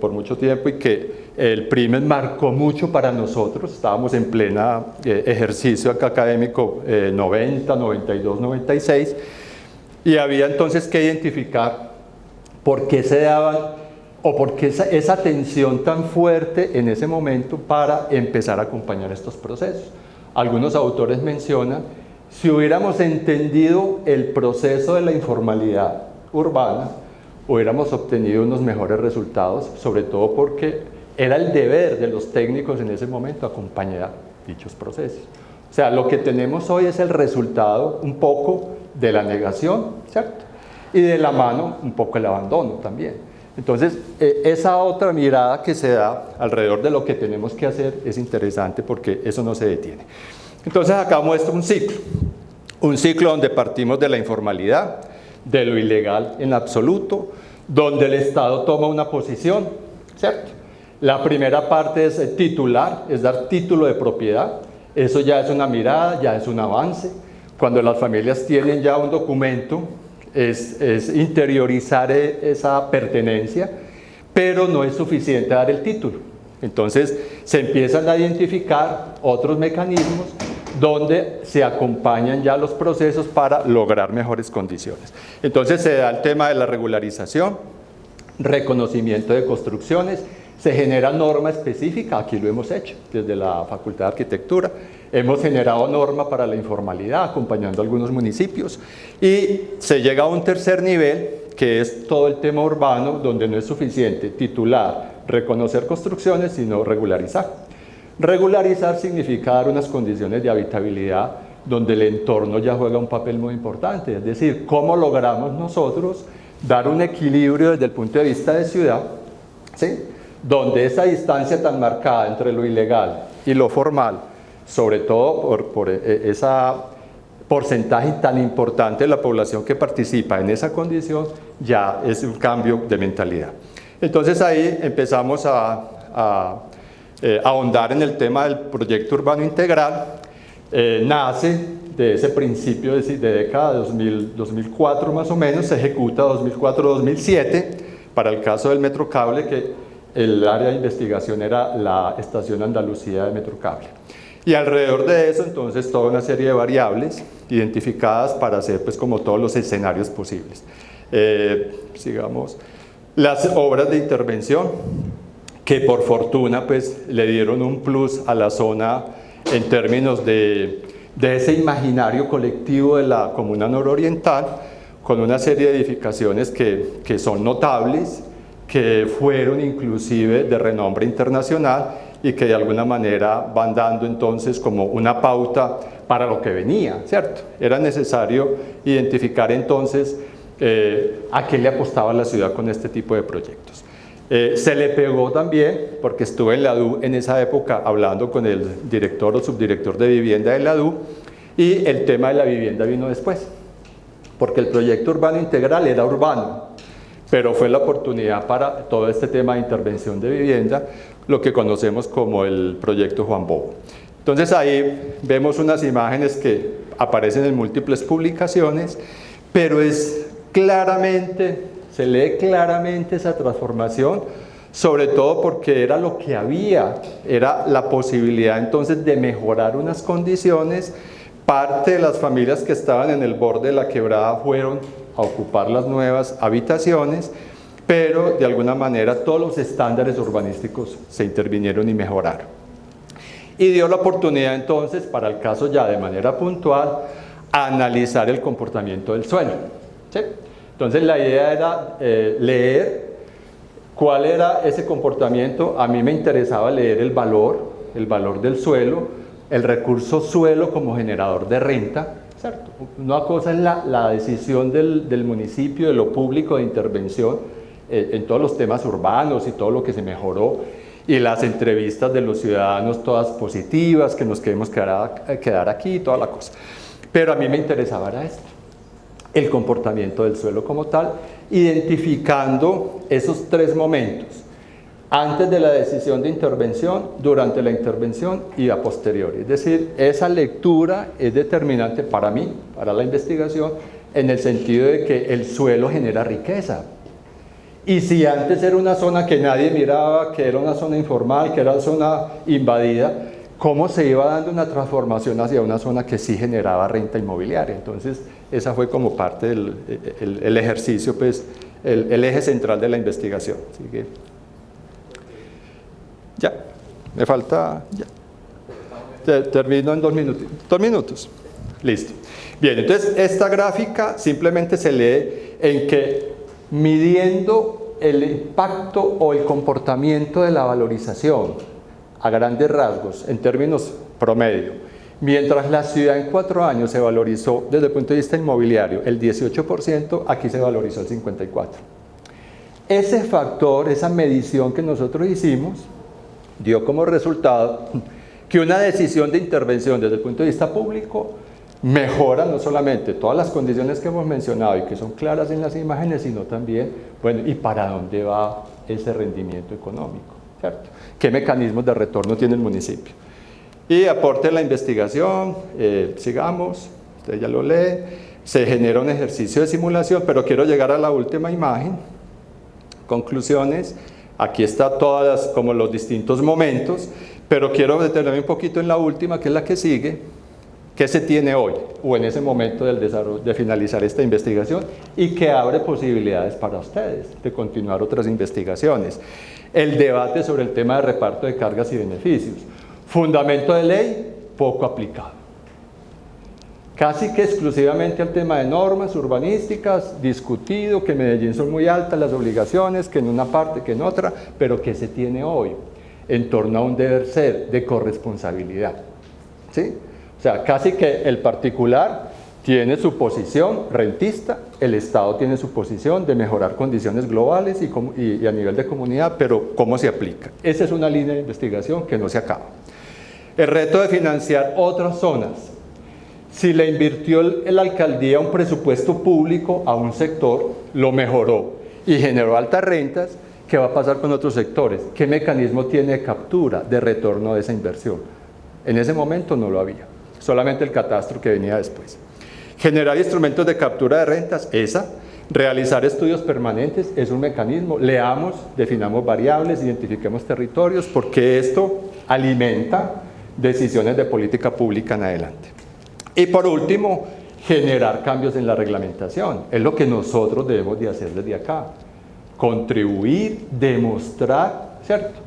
por mucho tiempo, y que el PRIMED marcó mucho para nosotros. Estábamos en plena ejercicio académico 90, 92, 96, y había entonces que identificar por qué se daban o por qué esa tensión tan fuerte en ese momento para empezar a acompañar estos procesos. Algunos autores mencionan, si hubiéramos entendido el proceso de la informalidad urbana, hubiéramos obtenido unos mejores resultados, sobre todo porque era el deber de los técnicos en ese momento acompañar dichos procesos. O sea, lo que tenemos hoy es el resultado un poco de la negación, ¿cierto? Y de la mano un poco el abandono también. Entonces, esa otra mirada que se da alrededor de lo que tenemos que hacer es interesante porque eso no se detiene. Entonces, acá muestro un ciclo donde partimos de la informalidad, de lo ilegal en absoluto, donde el Estado toma una posición, ¿cierto? La primera parte es titular, es dar título de propiedad. Eso ya es una mirada, ya es un avance. Cuando las familias tienen ya un documento, es interiorizar esa pertenencia, pero no es suficiente dar el título. Entonces se empiezan a identificar otros mecanismos donde se acompañan ya los procesos para lograr mejores condiciones. Entonces se da el tema de la regularización, reconocimiento de construcciones, se genera norma específica, aquí lo hemos hecho desde la Facultad de Arquitectura, hemos generado norma para la informalidad acompañando a algunos municipios y se llega a un tercer nivel que es todo el tema urbano donde no es suficiente titular, reconocer construcciones, sino regularizar. Regularizar significa dar unas condiciones de habitabilidad donde el entorno ya juega un papel muy importante, es decir, cómo logramos nosotros dar un equilibrio desde el punto de vista de ciudad, ¿sí?, donde esa distancia tan marcada entre lo ilegal y lo formal, sobre todo por ese porcentaje tan importante de la población que participa en esa condición, ya es un cambio de mentalidad. Entonces ahí empezamos a ahondar en el tema del proyecto urbano integral. Nace de ese principio de década 2004 más o menos, se ejecuta 2004-2007 para el caso del Metrocable, que el área de investigación era la Estación Andalucía de Metrocable. Y alrededor de eso, entonces, toda una serie de variables identificadas para hacer, pues, como todos los escenarios posibles. Sigamos, las obras de intervención, que por fortuna, pues, le dieron un plus a la zona en términos de ese imaginario colectivo de la Comuna Nororiental, con una serie de edificaciones que son notables, que fueron inclusive de renombre internacional y que de alguna manera van dando entonces como una pauta para lo que venía, ¿cierto? Era necesario identificar entonces a qué le apostaba la ciudad con este tipo de proyectos. Se le pegó también, porque estuve en la DU en esa época hablando con el director o subdirector de vivienda de la DU, y el tema de la vivienda vino después, porque el proyecto urbano integral era urbano, pero fue la oportunidad para todo este tema de intervención de vivienda, lo que conocemos como el proyecto Juan Bovo. Entonces ahí vemos unas imágenes que aparecen en múltiples publicaciones, pero se lee claramente esa transformación, sobre todo porque era lo que había, era la posibilidad entonces de mejorar unas condiciones. Parte de las familias que estaban en el borde de la quebrada fueron a ocupar las nuevas habitaciones, pero de alguna manera todos los estándares urbanísticos se intervinieron y mejoraron. Y dio la oportunidad entonces, para el caso ya de manera puntual, a analizar el comportamiento del suelo, ¿sí? Entonces la idea era leer cuál era ese comportamiento. A mí me interesaba leer el valor del suelo, el recurso suelo como generador de renta, ¿cierto? Una cosa es la decisión del municipio, de lo público de intervención en todos los temas urbanos y todo lo que se mejoró, y las entrevistas de los ciudadanos todas positivas, que nos queremos quedar aquí, toda la cosa. Pero a mí me interesaba era esto, el comportamiento del suelo como tal, identificando esos tres momentos: antes de la decisión de intervención, durante la intervención y a posteriori. Es decir, esa lectura es determinante para mí, para la investigación, en el sentido de que el suelo genera riqueza. Y si antes era una zona que nadie miraba, que era una zona informal, que era una zona invadida, ¿cómo se iba dando una transformación hacia una zona que sí generaba renta inmobiliaria? Entonces, esa fue como parte del ejercicio, pues, el eje central de la investigación. Así que, ya, me falta, ya. Termino en 2 minutos. 2 minutos. Listo. Bien, entonces esta gráfica simplemente se lee en que midiendo el impacto o el comportamiento de la valorización a grandes rasgos, en términos promedio, mientras la ciudad en 4 años se valorizó desde el punto de vista inmobiliario el 18%, aquí se valorizó el 54%. Ese factor, esa medición que nosotros hicimos, dio como resultado que una decisión de intervención desde el punto de vista público mejora no solamente todas las condiciones que hemos mencionado y que son claras en las imágenes, sino también, bueno, ¿y para dónde va ese rendimiento económico? ¿Cierto? ¿Qué mecanismos de retorno tiene el municipio? Y aporte la investigación, sigamos, usted ya lo lee, se genera un ejercicio de simulación, pero quiero llegar a la última imagen. Conclusiones. Aquí está todas como los distintos momentos, pero quiero detenerme un poquito en la última, que es la que sigue. ¿Qué se tiene hoy o en ese momento del desarrollo, de finalizar esta investigación y que abre posibilidades para ustedes de continuar otras investigaciones? El debate sobre el tema de reparto de cargas y beneficios. Fundamento de ley poco aplicado. Casi que exclusivamente al tema de normas urbanísticas, discutido, que en Medellín son muy altas las obligaciones, que en una parte, que en otra, pero ¿qué se tiene hoy? En torno a un deber ser de corresponsabilidad. ¿Sí? O sea, casi que el particular tiene su posición rentista, el Estado tiene su posición de mejorar condiciones globales y a nivel de comunidad, pero ¿cómo se aplica? Esa es una línea de investigación que no se acaba. El reto de financiar otras zonas. Si le invirtió la alcaldía un presupuesto público a un sector, lo mejoró y generó altas rentas, ¿qué va a pasar con otros sectores? ¿Qué mecanismo tiene de captura, de retorno de esa inversión? En ese momento no lo había, solamente el catastro que venía después. Generar instrumentos de captura de rentas, realizar estudios permanentes es un mecanismo, leamos, definamos variables, identifiquemos territorios, porque esto alimenta decisiones de política pública en adelante. Y por último, generar cambios en la reglamentación. Es lo que nosotros debemos de hacer desde acá. Contribuir, demostrar, ¿cierto?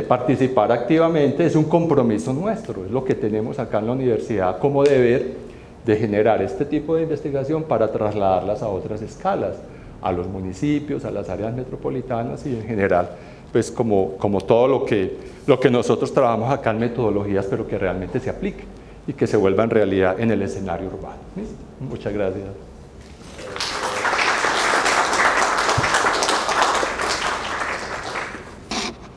Participar activamente es un compromiso nuestro, es lo que tenemos acá en la universidad como deber de generar este tipo de investigación para trasladarlas a otras escalas, a los municipios, a las áreas metropolitanas y en general, pues como todo lo que nosotros trabajamos acá en metodologías, pero que realmente se aplique y que se vuelvan realidad en el escenario urbano. ¿Listo? Muchas gracias.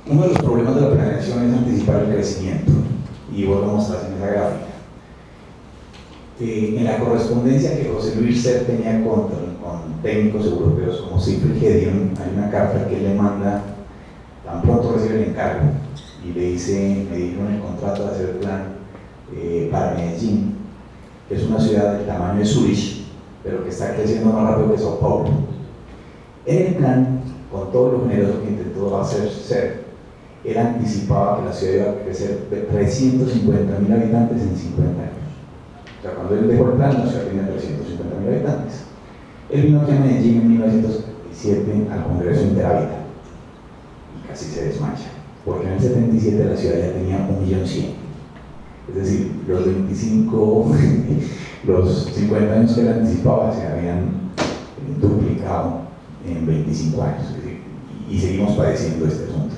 Uno de los problemas de la planeación es anticipar el crecimiento, y vos lo mostrás en esa gráfica. En la correspondencia que José Luis Ser tenía con técnicos europeos como Siegfried Hedin, hay una carta que él le manda tan pronto recibe el encargo y le dice, me dieron el contrato de hacer el plan para Medellín, que es una ciudad del tamaño de Zurich, pero que está creciendo más rápido que Sao Paulo. En el plan, con todo lo generoso que intentó hacer Ser, él anticipaba que la ciudad iba a crecer de 350.000 habitantes en 50 años. O sea, cuando él dejó el plan, la ciudad tenía 350.000 habitantes. Él vino aquí a Medellín en 1977 al Congreso Interhabita y casi se desmaya, porque en el 77 la ciudad ya tenía 1.100.000. Es decir, los 50 años que él anticipaba se habían duplicado en 25 años, es decir, y seguimos padeciendo este asunto.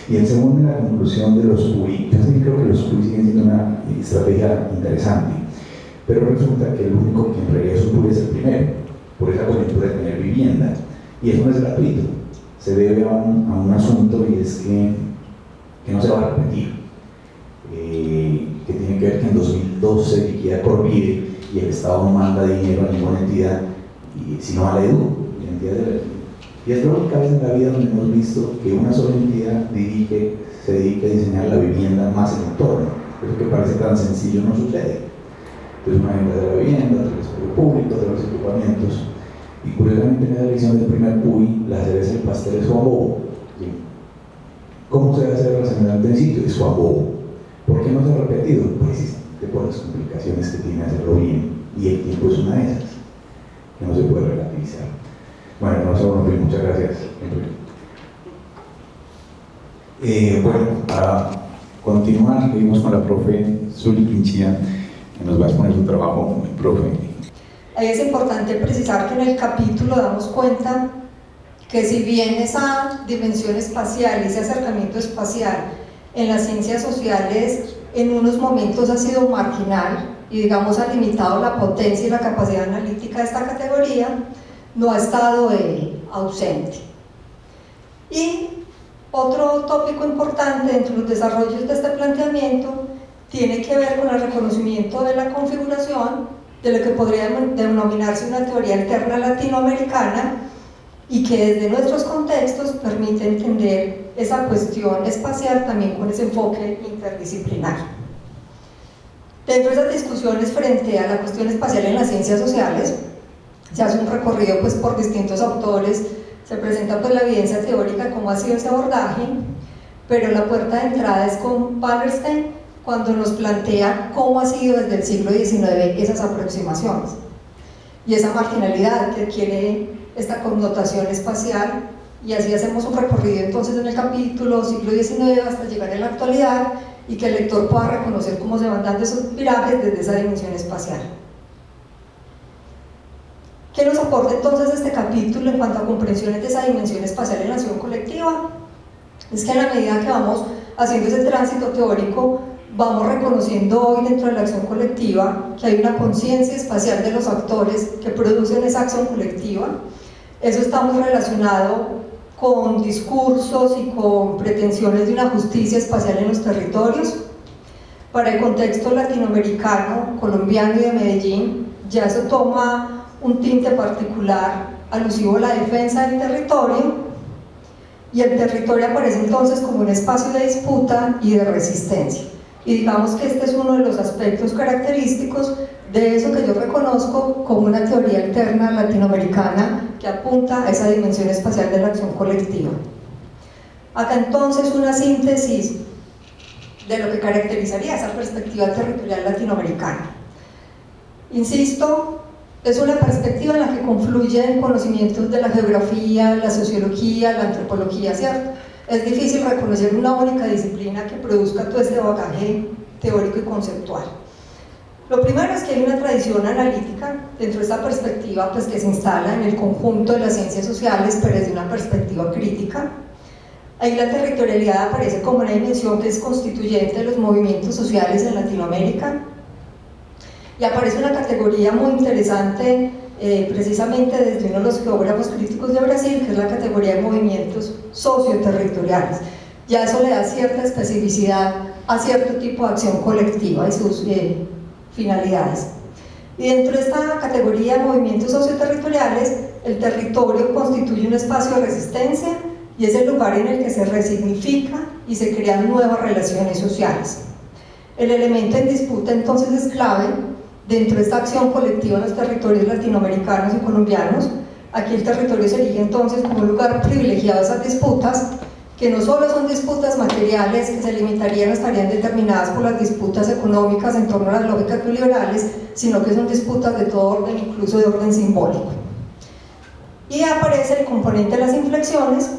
Y en segundo, la conclusión de los PUI. Yo sí creo que los PUI siguen siendo una estrategia interesante, pero resulta que el único que en realidad es un PUI es el primero, por esa coyuntura de tener vivienda, y eso no es gratuito, se debe a un asunto, y es que no se va a repetir, que tiene que ver que en 2012 liquida Corvide y el Estado no manda dinero a ninguna entidad, sino a la EDU, la entidad de la EDU. Y es la única vez en la vida donde hemos visto que una sola entidad se dedique a diseñar la vivienda más el entorno. Eso que parece tan sencillo no sucede. Entonces, una agenda de la vivienda, del espacio público, de los equipamientos. Y curiosamente, en esa elección del primer PUI, la cereza del pastel es Juan Bobo. ¿Sí? ¿Cómo se debe hacer la semejante en sitio? Es Juan Bobo. ¿Por qué no se ha repetido? Precisamente por las complicaciones que tiene hacerlo bien. Y el tiempo es una de esas, que no se puede relativizar. Bueno, no solo muchas gracias. Bueno, para continuar, seguimos con la profe Zuli Quinchía, que nos va a exponer su trabajo, profe. Ahí es importante precisar que en el capítulo damos cuenta que si bien esa dimensión espacial, ese acercamiento espacial en las ciencias sociales en unos momentos ha sido marginal y digamos ha limitado la potencia y la capacidad analítica de esta categoría, no ha estado ausente. Y otro tópico importante dentro de los desarrollos de este planteamiento tiene que ver con el reconocimiento de la configuración de lo que podría denominarse una teoría alterna latinoamericana y que desde nuestros contextos permite entender esa cuestión espacial también con ese enfoque interdisciplinar. Dentro de esas discusiones frente a la cuestión espacial en las ciencias sociales, se hace un recorrido pues, por distintos autores Se presenta pues la evidencia teórica de cómo ha sido ese abordaje, pero la puerta de entrada es con Wallerstein, cuando nos plantea cómo ha sido desde el siglo XIX esas aproximaciones y esa marginalidad que adquiere esta connotación espacial, y así hacemos un recorrido entonces en el capítulo siglo XIX hasta llegar a la actualidad y que el lector pueda reconocer cómo se van dando esos virajes desde esa dimensión espacial. ¿Qué nos aporta entonces este capítulo en cuanto a comprensiones de esa dimensión espacial en la acción colectiva? Es que a la medida que vamos haciendo ese tránsito teórico, vamos reconociendo hoy dentro de la acción colectiva que hay una conciencia espacial de los actores que producen esa acción colectiva. Eso está muy relacionado con discursos y con pretensiones de una justicia espacial en los territorios. Para el contexto latinoamericano, colombiano y de Medellín, ya eso toma un tinte particular alusivo a la defensa del territorio, y el territorio aparece entonces como un espacio de disputa y de resistencia. Y digamos que este es uno de los aspectos característicos de eso que yo reconozco como una teoría alterna latinoamericana que apunta a esa dimensión espacial de la acción colectiva. Acá entonces una síntesis de lo que caracterizaría esa perspectiva territorial latinoamericana. Insisto, es una perspectiva en la que confluyen conocimientos de la geografía, la sociología, la antropología, ¿cierto? Es difícil reconocer una única disciplina que produzca todo este bagaje teórico y conceptual. Lo primero es que hay una tradición analítica dentro de esta perspectiva, pues, que se instala en el conjunto de las ciencias sociales, pero desde una perspectiva crítica. Ahí la territorialidad aparece como una dimensión que es constituyente de los movimientos sociales en Latinoamérica, y aparece una categoría muy interesante, precisamente desde uno de los geógrafos críticos de Brasil, que es la categoría de movimientos socioterritoriales. Ya eso le da cierta especificidad a cierto tipo de acción colectiva y sus finalidades. Y dentro de esta categoría de movimientos socioterritoriales, el territorio constituye un espacio de resistencia y es el lugar en el que se resignifica y se crean nuevas relaciones sociales. El elemento en disputa entonces es clave dentro de esta acción colectiva en los territorios latinoamericanos y colombianos. Aquí el territorio se elige entonces como un lugar privilegiado de esas disputas, que no solo son disputas materiales que se limitarían o estarían determinadas por las disputas económicas en torno a las lógicas neoliberales, sino que son disputas de todo orden, incluso de orden simbólico. Y aparece el componente de las inflexiones,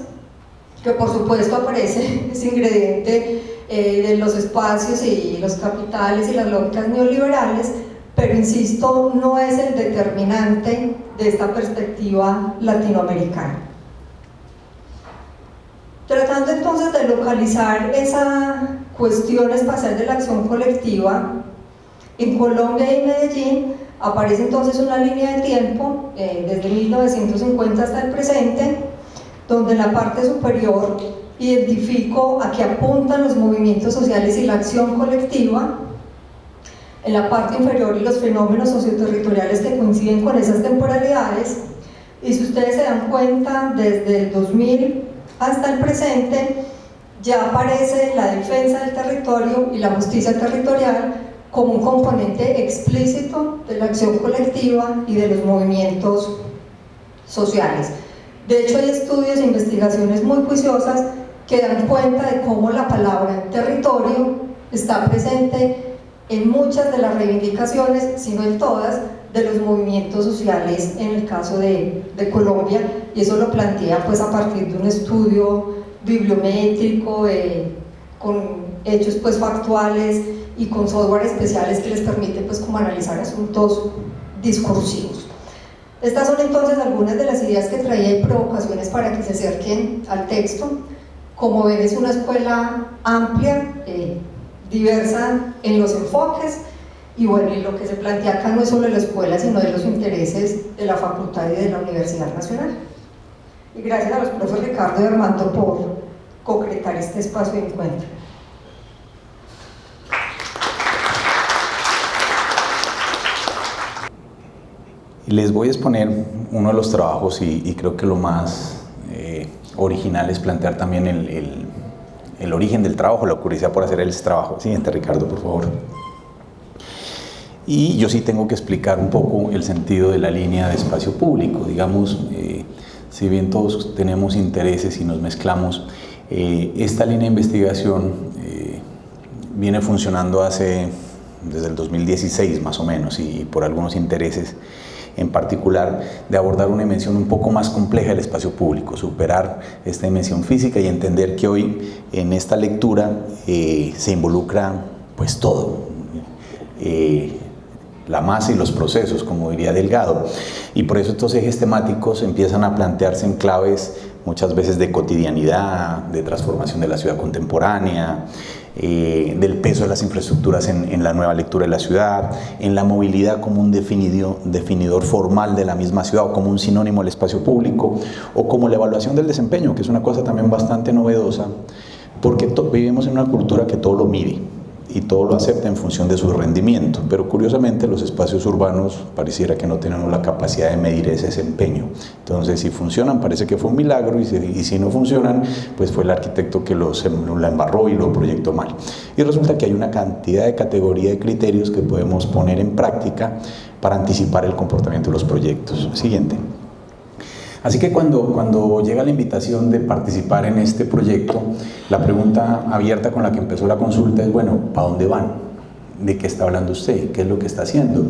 que por supuesto aparece ese ingrediente de los espacios y los capitales y las lógicas neoliberales, pero insisto, no es el determinante de esta perspectiva latinoamericana. Tratando entonces de localizar esa cuestión espacial de la acción colectiva, en Colombia y Medellín aparece entonces una línea de tiempo desde 1950 hasta el presente, donde en la parte superior identifico a qué apuntan los movimientos sociales y la acción colectiva, en la parte inferior y los fenómenos socioterritoriales que coinciden con esas temporalidades, y si ustedes se dan cuenta, desde el 2000 hasta el presente ya aparece la defensa del territorio y la justicia territorial como un componente explícito de la acción colectiva y de los movimientos sociales. De hecho, hay estudios e investigaciones muy juiciosas que dan cuenta de cómo la palabra territorio está presente en muchas de las reivindicaciones, si no en todas, de los movimientos sociales en el caso de Colombia, y eso lo plantea pues a partir de un estudio bibliométrico con hechos pues factuales y con software especiales que les permite pues como analizar asuntos discursivos. Estas son entonces algunas de las ideas que traía y provocaciones para que se acerquen al texto. Como ven, es una escuela amplia, diversa en los enfoques, y bueno, y lo que se plantea acá no es solo de la escuela, sino de los intereses de la facultad y de la Universidad Nacional. Y gracias a los profes Ricardo y Armando por concretar este espacio de encuentro. Les voy a exponer uno de los trabajos y creo que lo más original es plantear también el origen del trabajo, la curiosidad por hacer ese trabajo. Siguiente, Ricardo, por favor. Y yo sí tengo que explicar un poco el sentido de la línea de espacio público. Digamos, si bien todos tenemos intereses y nos mezclamos, esta línea de investigación viene funcionando desde el 2016 más o menos, y por algunos intereses en particular de abordar una dimensión un poco más compleja del espacio público, superar esta dimensión física y entender que hoy en esta lectura se involucra pues todo, la masa y los procesos, como diría Delgado, y por eso estos ejes temáticos empiezan a plantearse en claves muchas veces de cotidianidad, de transformación de la ciudad contemporánea, del peso de las infraestructuras en la nueva lectura de la ciudad, en la movilidad como un definidor formal de la misma ciudad o como un sinónimo del espacio público, o como la evaluación del desempeño, que es una cosa también bastante novedosa, porque vivimos en una cultura que todo lo mide y todo lo acepta en función de su rendimiento, pero curiosamente los espacios urbanos pareciera que no tienen la capacidad de medir ese desempeño. Entonces, si funcionan parece que fue un milagro, y si no funcionan, pues fue el arquitecto que la embarró y lo proyectó mal. Y resulta que hay una cantidad de categoría de criterios que podemos poner en práctica para anticipar el comportamiento de los proyectos. Siguiente. Así que cuando llega la invitación de participar en este proyecto, la pregunta abierta con la que empezó la consulta es, bueno, ¿para dónde van? ¿De qué está hablando usted? ¿Qué es lo que está haciendo?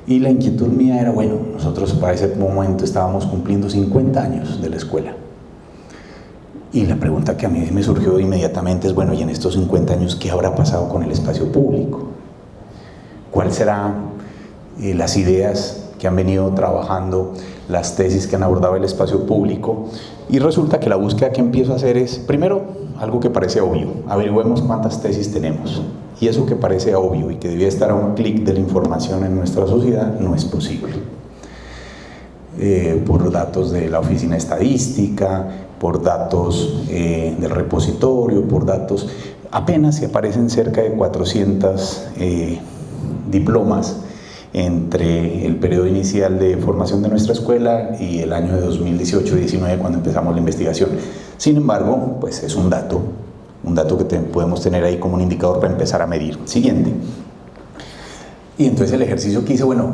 Y la inquietud mía era, bueno, nosotros para ese momento estábamos cumpliendo 50 años de la escuela. Y la pregunta que a mí me surgió inmediatamente es, bueno, ¿y en estos 50 años qué habrá pasado con el espacio público? ¿Cuáles serán las ideas que han venido trabajando, las tesis que han abordado el espacio público? Y resulta que la búsqueda que empiezo a hacer es, primero, algo que parece obvio: averigüemos cuántas tesis tenemos. Y eso que parece obvio y que debía estar a un clic de la información en nuestra sociedad no es posible. Por datos de la oficina estadística, por datos del repositorio, por datos, apenas se aparecen cerca de 400 diplomas entre el periodo inicial de formación de nuestra escuela y el año de 2018-19, cuando empezamos la investigación. Sin embargo, pues es un dato que podemos tener ahí como un indicador para empezar a medir. Siguiente. Y entonces el ejercicio que hice, bueno,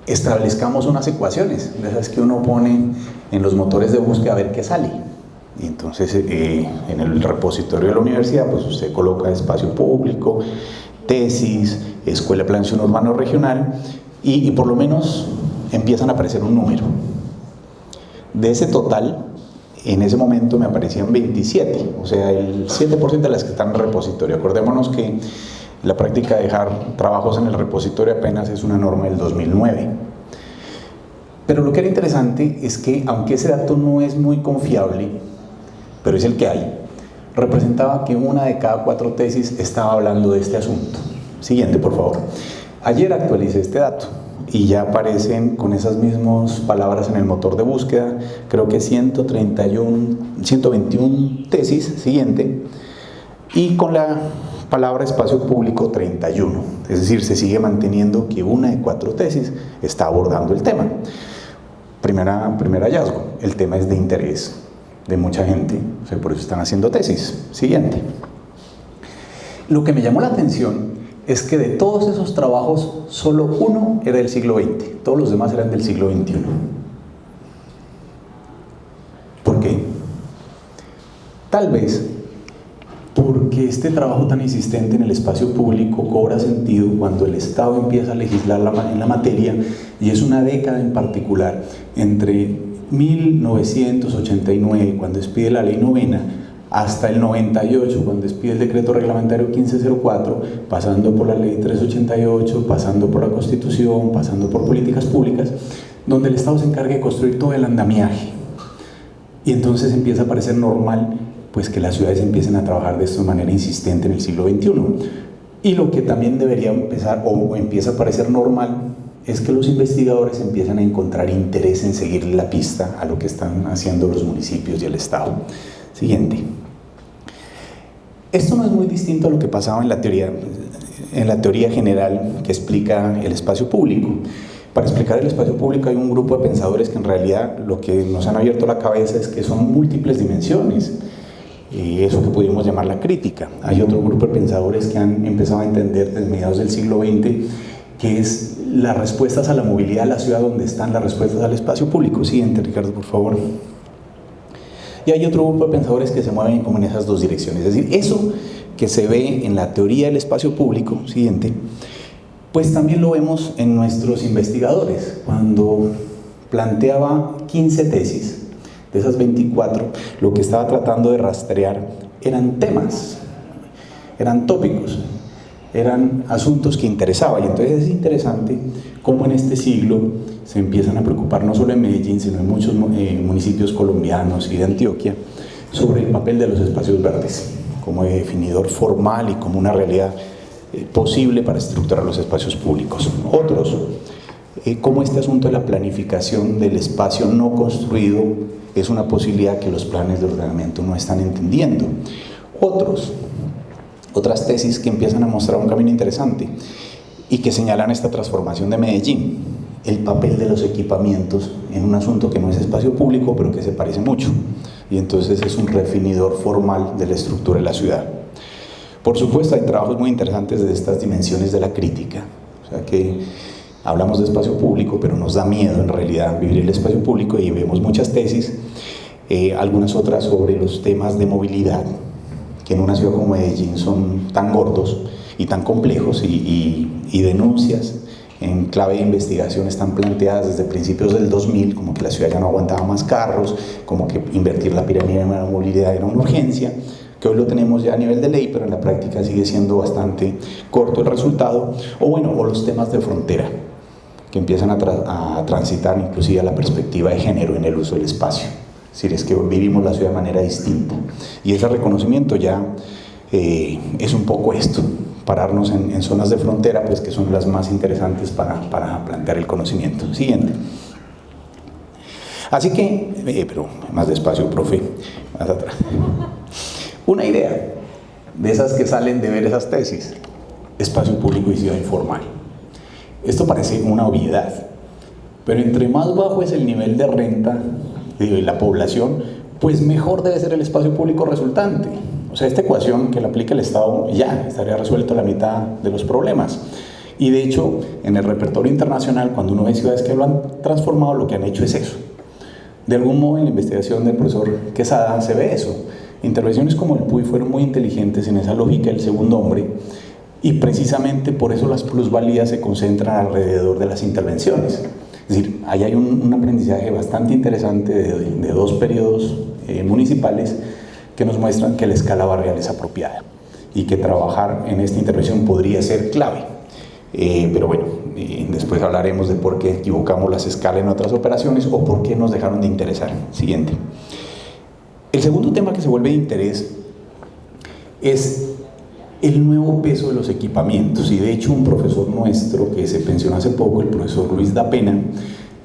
establezcamos unas ecuaciones, de esas que uno pone en los motores de búsqueda a ver qué sale. Y entonces en el repositorio de la universidad, pues usted coloca espacio público, tesis, escuela de planeación urbano regional, y por lo menos empiezan a aparecer un número. De ese total, en ese momento me aparecían 27, o sea, el 7% de las que están en el repositorio. Acordémonos que la práctica de dejar trabajos en el repositorio apenas es una norma del 2009. Pero lo que era interesante es que, aunque ese dato no es muy confiable, pero es el que hay, representaba que una de cada 4 tesis estaba hablando de este asunto. Siguiente, por favor. Ayer actualicé este dato y ya aparecen con esas mismas palabras en el motor de búsqueda, creo que 121 tesis, siguiente, y con la palabra espacio público 31, es decir, se sigue manteniendo que una de 4 tesis está abordando el tema. Primer hallazgo, el tema es de interés de mucha gente, o sea, por eso están haciendo tesis. Siguiente. Lo que me llamó la atención es que de todos esos trabajos, solo uno era del siglo XX, todos los demás eran del siglo XXI. ¿Por qué? Tal vez porque este trabajo tan insistente en el espacio público cobra sentido cuando el Estado empieza a legislar en la materia, y es una década en particular, entre 1989, cuando expide la Ley Novena, hasta el 98, cuando expide el Decreto Reglamentario 1504, pasando por la Ley 388, pasando por la Constitución, pasando por políticas públicas, donde el Estado se encarga de construir todo el andamiaje. Y entonces empieza a parecer normal pues que las ciudades empiecen a trabajar de esta manera insistente en el siglo XXI. Y lo que también debería empezar, o empieza a parecer normal, es que los investigadores empiezan a encontrar interés en seguirle la pista a lo que están haciendo los municipios y el Estado. Siguiente. Esto no es muy distinto a lo que pasaba en la teoría general que explica el espacio público. Para explicar el espacio público hay un grupo de pensadores que en realidad lo que nos han abierto la cabeza es que son múltiples dimensiones. Eso que pudimos llamar la crítica. Hay otro grupo de pensadores que han empezado a entender desde mediados del siglo XX que es las respuestas a la movilidad de la ciudad donde están las respuestas al espacio público. Siguiente, Ricardo, por favor. Y hay otro grupo de pensadores que se mueven como en esas dos direcciones. Es decir, eso que se ve en la teoría del espacio público, siguiente, pues también lo vemos en nuestros investigadores. Cuando planteaba 15 tesis, de esas 24, lo que estaba tratando de rastrear eran temas, eran tópicos, eran asuntos que interesaban. Y entonces es interesante cómo en este siglo se empiezan a preocupar no solo en Medellín, sino en muchos municipios colombianos y de Antioquia, sobre el papel de los espacios verdes, como definidor formal y como una realidad posible para estructurar los espacios públicos. Otros, como este asunto de la planificación del espacio no construido es una posibilidad que los planes de ordenamiento no están entendiendo. Otras tesis que empiezan a mostrar un camino interesante y que señalan esta transformación de Medellín, el papel de los equipamientos en un asunto que no es espacio público, pero que se parece mucho, y entonces es un definidor formal de la estructura de la ciudad. Por supuesto, hay trabajos muy interesantes de estas dimensiones de la crítica, o sea que hablamos de espacio público, pero nos da miedo en realidad vivir el espacio público, y vemos muchas tesis, algunas otras sobre los temas de movilidad, que en una ciudad como Medellín son tan gordos y tan complejos, y denuncias en clave de investigación están planteadas desde principios del 2000, como que la ciudad ya no aguantaba más carros, como que invertir la pirámide de la movilidad era una urgencia, que hoy lo tenemos ya a nivel de ley, pero en la práctica sigue siendo bastante corto el resultado, o los temas de frontera, que empiezan a transitar inclusive a la perspectiva de género en el uso del espacio. Es decir, es que vivimos la ciudad de manera distinta, y ese reconocimiento ya es un poco esto, pararnos en zonas de frontera, pues que son las más interesantes para plantear el conocimiento. Siguiente. Así que, pero más despacio, profe, más atrás. Una idea de esas que salen de ver esas tesis: espacio público y ciudad informal. Esto parece una obviedad, pero entre más bajo es el nivel de renta de la población, pues mejor debe ser el espacio público resultante. O sea, esta ecuación que la aplica el Estado ya estaría resuelto la mitad de los problemas. Y de hecho, en el repertorio internacional, cuando uno ve ciudades que lo han transformado, lo que han hecho es eso. De algún modo, en la investigación del profesor Quesada se ve eso. Intervenciones como el PUI fueron muy inteligentes en esa lógica del segundo hombre, y precisamente por eso las plusvalías se concentran alrededor de las intervenciones. Es decir, ahí hay un aprendizaje bastante interesante de dos periodos municipales que nos muestran que la escala barrial es apropiada y que trabajar en esta intervención podría ser clave. Pero bueno, después hablaremos de por qué equivocamos las escalas en otras operaciones o por qué nos dejaron de interesar. Siguiente. El segundo tema que se vuelve de interés es el nuevo peso de los equipamientos, y de hecho un profesor nuestro que se pensionó hace poco, el profesor Luis Da Pena,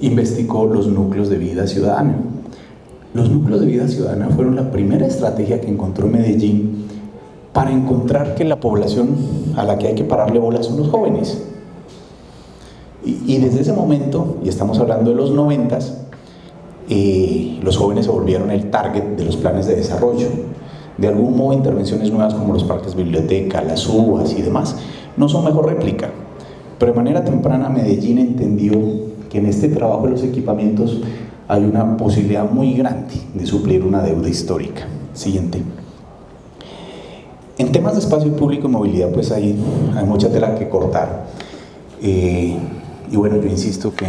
investigó los núcleos de vida ciudadana. Los núcleos de vida ciudadana fueron la primera estrategia que encontró Medellín para encontrar que la población a la que hay que pararle bolas son los jóvenes. Y desde ese momento, y estamos hablando de los 90s, los jóvenes se volvieron el target de los planes de desarrollo. De algún modo, intervenciones nuevas como los parques biblioteca, las uvas y demás no son mejor réplica, pero de manera temprana Medellín entendió que en este trabajo de los equipamientos hay una posibilidad muy grande de suplir una deuda histórica. Siguiente. En temas de espacio público y movilidad, pues hay mucha tela que cortar, y bueno, yo insisto que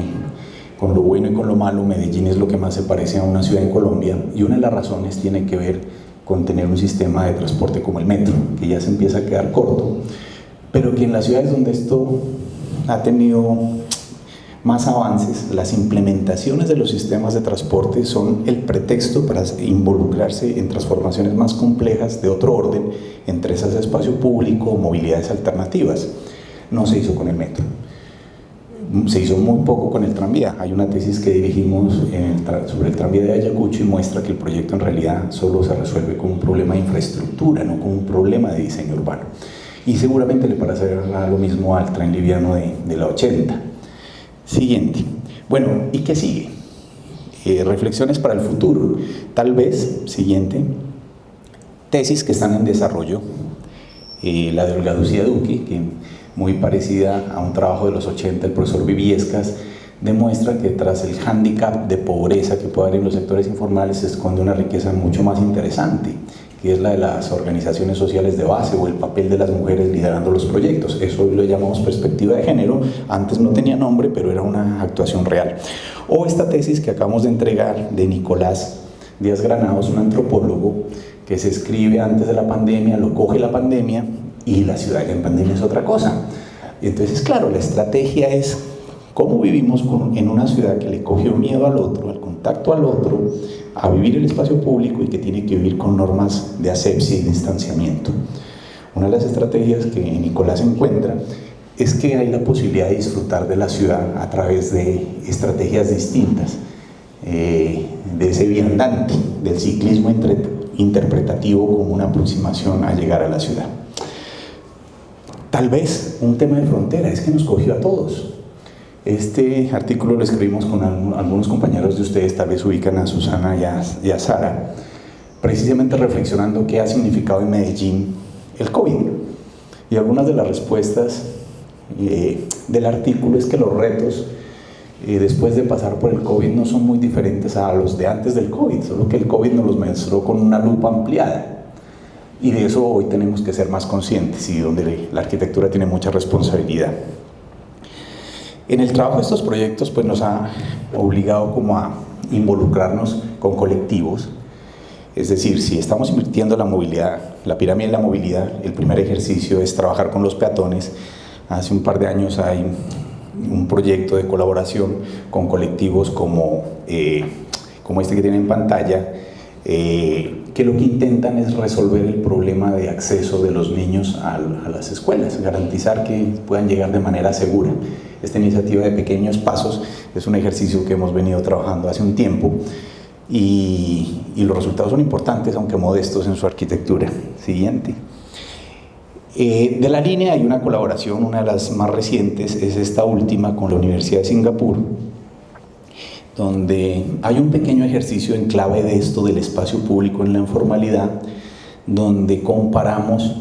con lo bueno y con lo malo, Medellín es lo que más se parece a una ciudad en Colombia, y una de las razones tiene que ver con tener un sistema de transporte como el metro, que ya se empieza a quedar corto, pero que en las ciudades donde esto ha tenido más avances, las implementaciones de los sistemas de transporte son el pretexto para involucrarse en transformaciones más complejas de otro orden, entre esas espacio público o movilidades alternativas. No se hizo con el metro. Se hizo muy poco con el tranvía. Hay una tesis que dirigimos sobre el tranvía de Ayacucho y muestra que el proyecto en realidad solo se resuelve con un problema de infraestructura, no con un problema de diseño urbano. Y seguramente le pasará lo mismo al tren liviano de la 80. Siguiente. Bueno, ¿y qué sigue? Reflexiones para el futuro. Tal vez, siguiente, tesis que están en desarrollo. La de Olga Lucía Duque, que muy parecida a un trabajo de los 80 del profesor Viviescas, demuestra que tras el hándicap de pobreza que puede haber en los sectores informales se esconde una riqueza mucho más interesante, que es la de las organizaciones sociales de base o el papel de las mujeres liderando los proyectos. Eso hoy lo llamamos perspectiva de género, antes no tenía nombre, pero era una actuación real. O esta tesis que acabamos de entregar de Nicolás Díaz Granados, un antropólogo que se escribe antes de la pandemia, lo coge la pandemia y la ciudad en pandemia es otra cosa. Entonces, claro, la estrategia es cómo vivimos en una ciudad que le cogió miedo al otro, al contacto al otro, a vivir el espacio público y que tiene que vivir con normas de asepsia y distanciamiento. Una de las estrategias que Nicolás encuentra es que hay la posibilidad de disfrutar de la ciudad a través de estrategias distintas, de ese viandante, del ciclismo interpretativo como una aproximación a llegar a la ciudad. Tal vez un tema de frontera, es que nos cogió a todos. Este artículo lo escribimos con algunos compañeros de ustedes, tal vez ubican a Susana y a Sara, precisamente reflexionando qué ha significado en Medellín el COVID. Y algunas de las respuestas del artículo es que los retos después de pasar por el COVID no son muy diferentes a los de antes del COVID, solo que el COVID nos los mostró con una lupa ampliada. Y de eso hoy tenemos que ser más conscientes y donde la arquitectura tiene mucha responsabilidad. En el trabajo de estos proyectos pues nos ha obligado como a involucrarnos con colectivos, es decir, si estamos invirtiendo en la movilidad, la pirámide de la movilidad, el primer ejercicio es trabajar con los peatones. Hace un par de años hay un proyecto de colaboración con colectivos como este que tienen en pantalla, que lo que intentan es resolver el problema de acceso de los niños a las escuelas, garantizar que puedan llegar de manera segura. Esta iniciativa de pequeños pasos es un ejercicio que hemos venido trabajando hace un tiempo y los resultados son importantes, aunque modestos en su arquitectura. Siguiente. De la línea hay una colaboración, una de las más recientes es esta última con la Universidad de Singapur, donde hay un pequeño ejercicio en clave de esto del espacio público en la informalidad, donde comparamos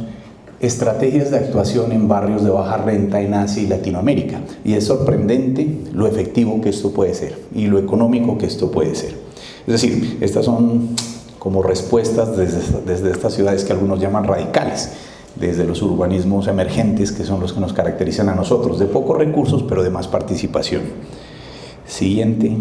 estrategias de actuación en barrios de baja renta en Asia y Latinoamérica. Y es sorprendente lo efectivo que esto puede ser y lo económico que esto puede ser. Es decir, estas son como respuestas desde estas ciudades que algunos llaman radicales, desde los urbanismos emergentes que son los que nos caracterizan a nosotros, de pocos recursos pero de más participación. Siguiente.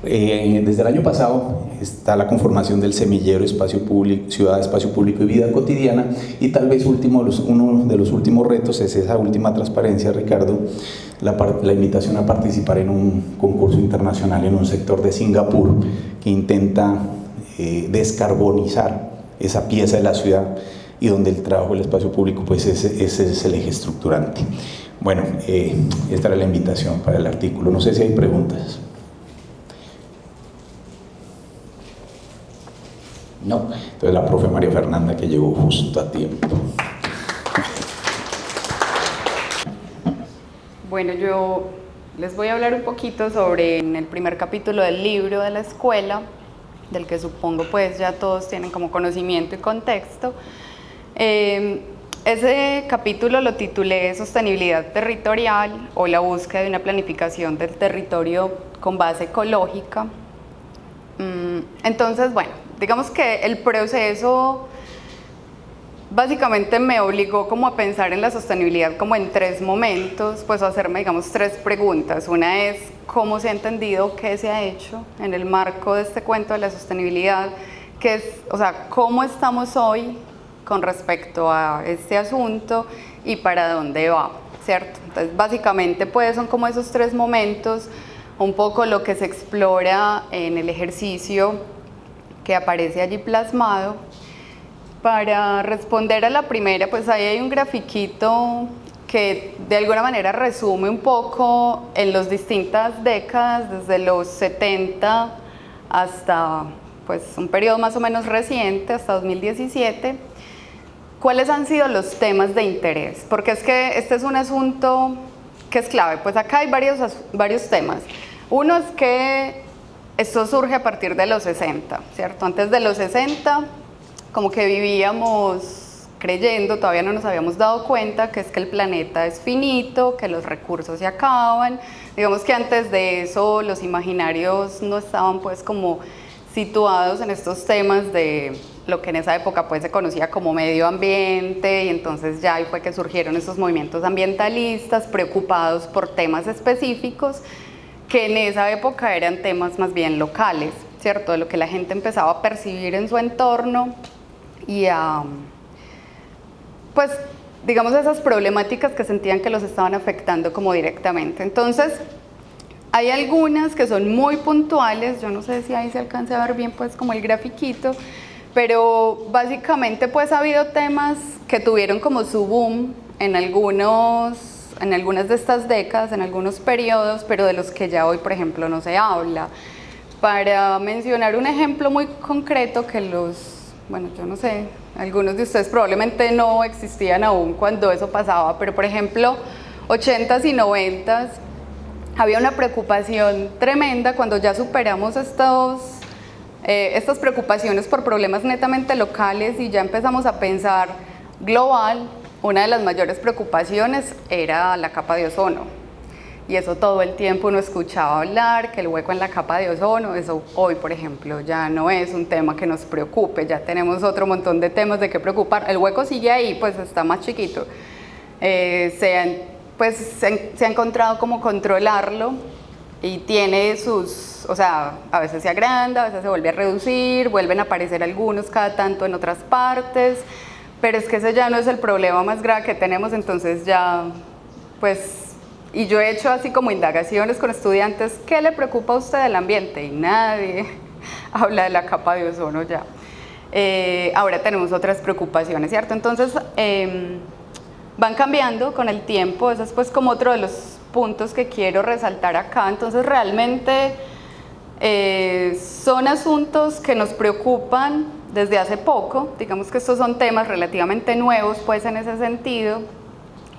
Desde el año pasado está la conformación del semillero Espacio Público, Ciudad, Espacio Público y Vida Cotidiana, y tal vez uno de los últimos retos es esa última transparencia, Ricardo, la invitación a participar en un concurso internacional en un sector de Singapur que intenta descarbonizar esa pieza de la ciudad y donde el trabajo del espacio público pues ese es el eje estructurante. Bueno, esta era la invitación para el artículo. No sé si hay preguntas. No, entonces la profe María Fernanda, que llegó justo a tiempo. Bueno, yo les voy a hablar un poquito sobre en el primer capítulo del libro de la escuela, del que supongo pues ya todos tienen como conocimiento y contexto. Ese capítulo lo titulé Sostenibilidad Territorial o la búsqueda de una planificación del territorio con base ecológica. Entonces, bueno, digamos que el proceso básicamente me obligó como a pensar en la sostenibilidad como en tres momentos, pues a hacerme, digamos, tres preguntas. Una es cómo se ha entendido, qué se ha hecho en el marco de este cuento de la sostenibilidad, que es, o sea, cómo estamos hoy con respecto a este asunto y para dónde va, ¿cierto? Entonces, básicamente, pues son como esos tres momentos, un poco lo que se explora en el ejercicio que aparece allí plasmado. Para responder a la primera, pues ahí hay un grafiquito que de alguna manera resume un poco en las distintas décadas, desde los 70 hasta pues un periodo más o menos reciente, hasta 2017, cuáles han sido los temas de interés, porque es que este es un asunto que es clave. Pues acá hay varios temas. Uno es que esto surge a partir de los 60, ¿cierto? Antes de los 60, como que vivíamos creyendo, todavía no nos habíamos dado cuenta que es que el planeta es finito, que los recursos se acaban. Digamos que antes de eso los imaginarios no estaban pues como situados en estos temas de lo que en esa época pues se conocía como medio ambiente, y entonces ya ahí fue que surgieron esos movimientos ambientalistas preocupados por temas específicos que en esa época eran temas más bien locales, ¿cierto? De lo que la gente empezaba a percibir en su entorno y a, pues, digamos, esas problemáticas que sentían que los estaban afectando como directamente. Entonces, hay algunas que son muy puntuales, yo no sé si ahí se alcanza a ver bien pues como el grafiquito, pero básicamente pues ha habido temas que tuvieron como su boom en algunas de estas décadas, en algunos periodos, pero de los que ya hoy, por ejemplo, no se habla. Para mencionar un ejemplo muy concreto que bueno, yo no sé, algunos de ustedes probablemente no existían aún cuando eso pasaba, pero por ejemplo, 80s y 90s, había una preocupación tremenda cuando ya superamos estas preocupaciones por problemas netamente locales y ya empezamos a pensar global. Una de las mayores preocupaciones era la capa de ozono, y eso todo el tiempo uno escuchaba hablar, que el hueco en la capa de ozono. Eso hoy, por ejemplo, ya no es un tema que nos preocupe, ya tenemos otro montón de temas de qué preocupar. El hueco sigue ahí, pues está más chiquito. Se ha encontrado cómo controlarlo y tiene o sea, a veces se agranda, a veces se vuelve a reducir, vuelven a aparecer algunos cada tanto en otras partes, pero es que ese ya no es el problema más grave que tenemos. Entonces ya, pues, y yo he hecho así como indagaciones con estudiantes, ¿qué le preocupa a usted del ambiente? Y nadie habla de la capa de ozono ya. Ahora tenemos otras preocupaciones, ¿cierto? Entonces, van cambiando con el tiempo. Eso es pues como otro de los puntos que quiero resaltar acá. Entonces realmente son asuntos que nos preocupan desde hace poco, digamos que estos son temas relativamente nuevos pues en ese sentido,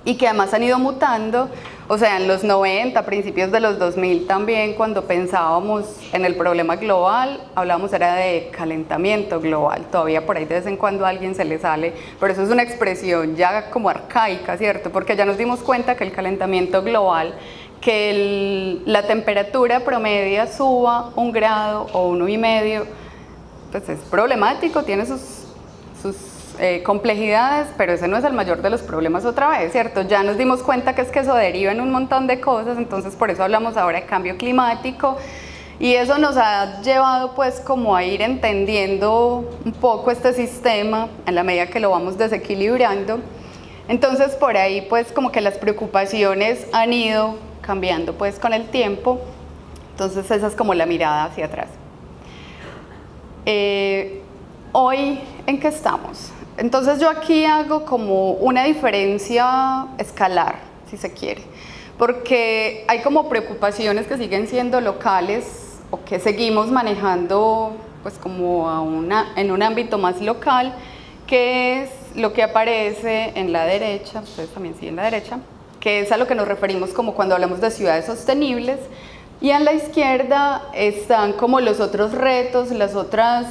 y que además han ido mutando. O sea, en los 90, principios de los 2000 también, cuando pensábamos en el problema global, hablábamos era de calentamiento global. Todavía por ahí de vez en cuando a alguien se le sale, pero eso es una expresión ya como arcaica, ¿cierto? Porque ya nos dimos cuenta que el calentamiento global, que la temperatura promedia suba 1 grado o 1,5, pues es problemático, tiene sus complejidades, pero ese no es el mayor de los problemas otra vez, ¿cierto? Ya nos dimos cuenta que es que eso deriva en un montón de cosas, entonces por eso hablamos ahora de cambio climático, y eso nos ha llevado pues como a ir entendiendo un poco este sistema en la medida que lo vamos desequilibrando. Entonces por ahí pues como que las preocupaciones han ido cambiando pues con el tiempo. Entonces esa es como la mirada hacia atrás. Hoy, ¿en qué estamos? Entonces yo aquí hago como una diferencia escalar, si se quiere, porque hay como preocupaciones que siguen siendo locales o que seguimos manejando pues como en un ámbito más local, que es lo que aparece en la derecha, ustedes también siguen la derecha, que es a lo que nos referimos como cuando hablamos de ciudades sostenibles, y en la izquierda están como los otros retos, las otras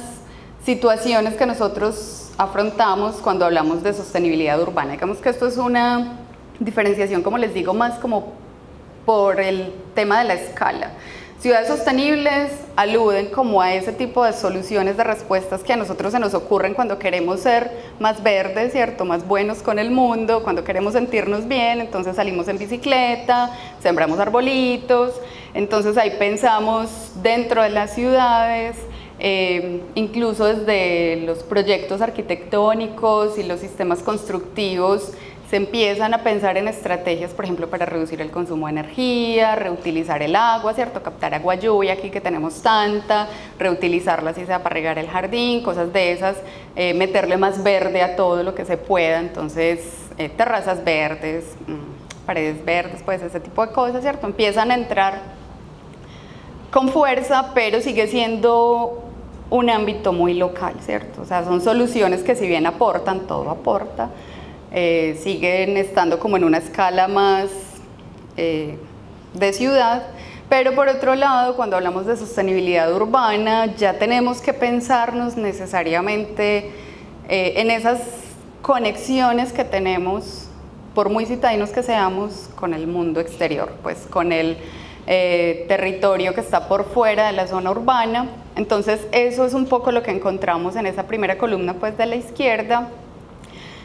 situaciones que nosotros afrontamos cuando hablamos de sostenibilidad urbana. Digamos que esto es una diferenciación, como les digo, más como por el tema de la escala. Ciudades sostenibles aluden como a ese tipo de soluciones, de respuestas que a nosotros se nos ocurren cuando queremos ser más verdes, ¿cierto? Más buenos con el mundo, cuando queremos sentirnos bien, entonces salimos en bicicleta, sembramos arbolitos, entonces ahí pensamos dentro de las ciudades, incluso desde los proyectos arquitectónicos y los sistemas constructivos se empiezan a pensar en estrategias, por ejemplo, para reducir el consumo de energía, reutilizar el agua, ¿cierto? Captar agua lluvia aquí que tenemos tanta, reutilizarla así sea para regar el jardín, cosas de esas, meterle más verde a todo lo que se pueda, entonces terrazas verdes, paredes verdes, pues ese tipo de cosas, ¿cierto? Empiezan a entrar con fuerza, pero sigue siendo un ámbito muy local, ¿cierto? O sea, son soluciones que si bien aportan, todo aporta, siguen estando como en una escala más de ciudad, pero por otro lado, cuando hablamos de sostenibilidad urbana, ya tenemos que pensarnos necesariamente en esas conexiones que tenemos, por muy citadinos que seamos, con el mundo exterior, pues con el territorio que está por fuera de la zona urbana. Entonces eso es un poco lo que encontramos en esa primera columna pues de la izquierda,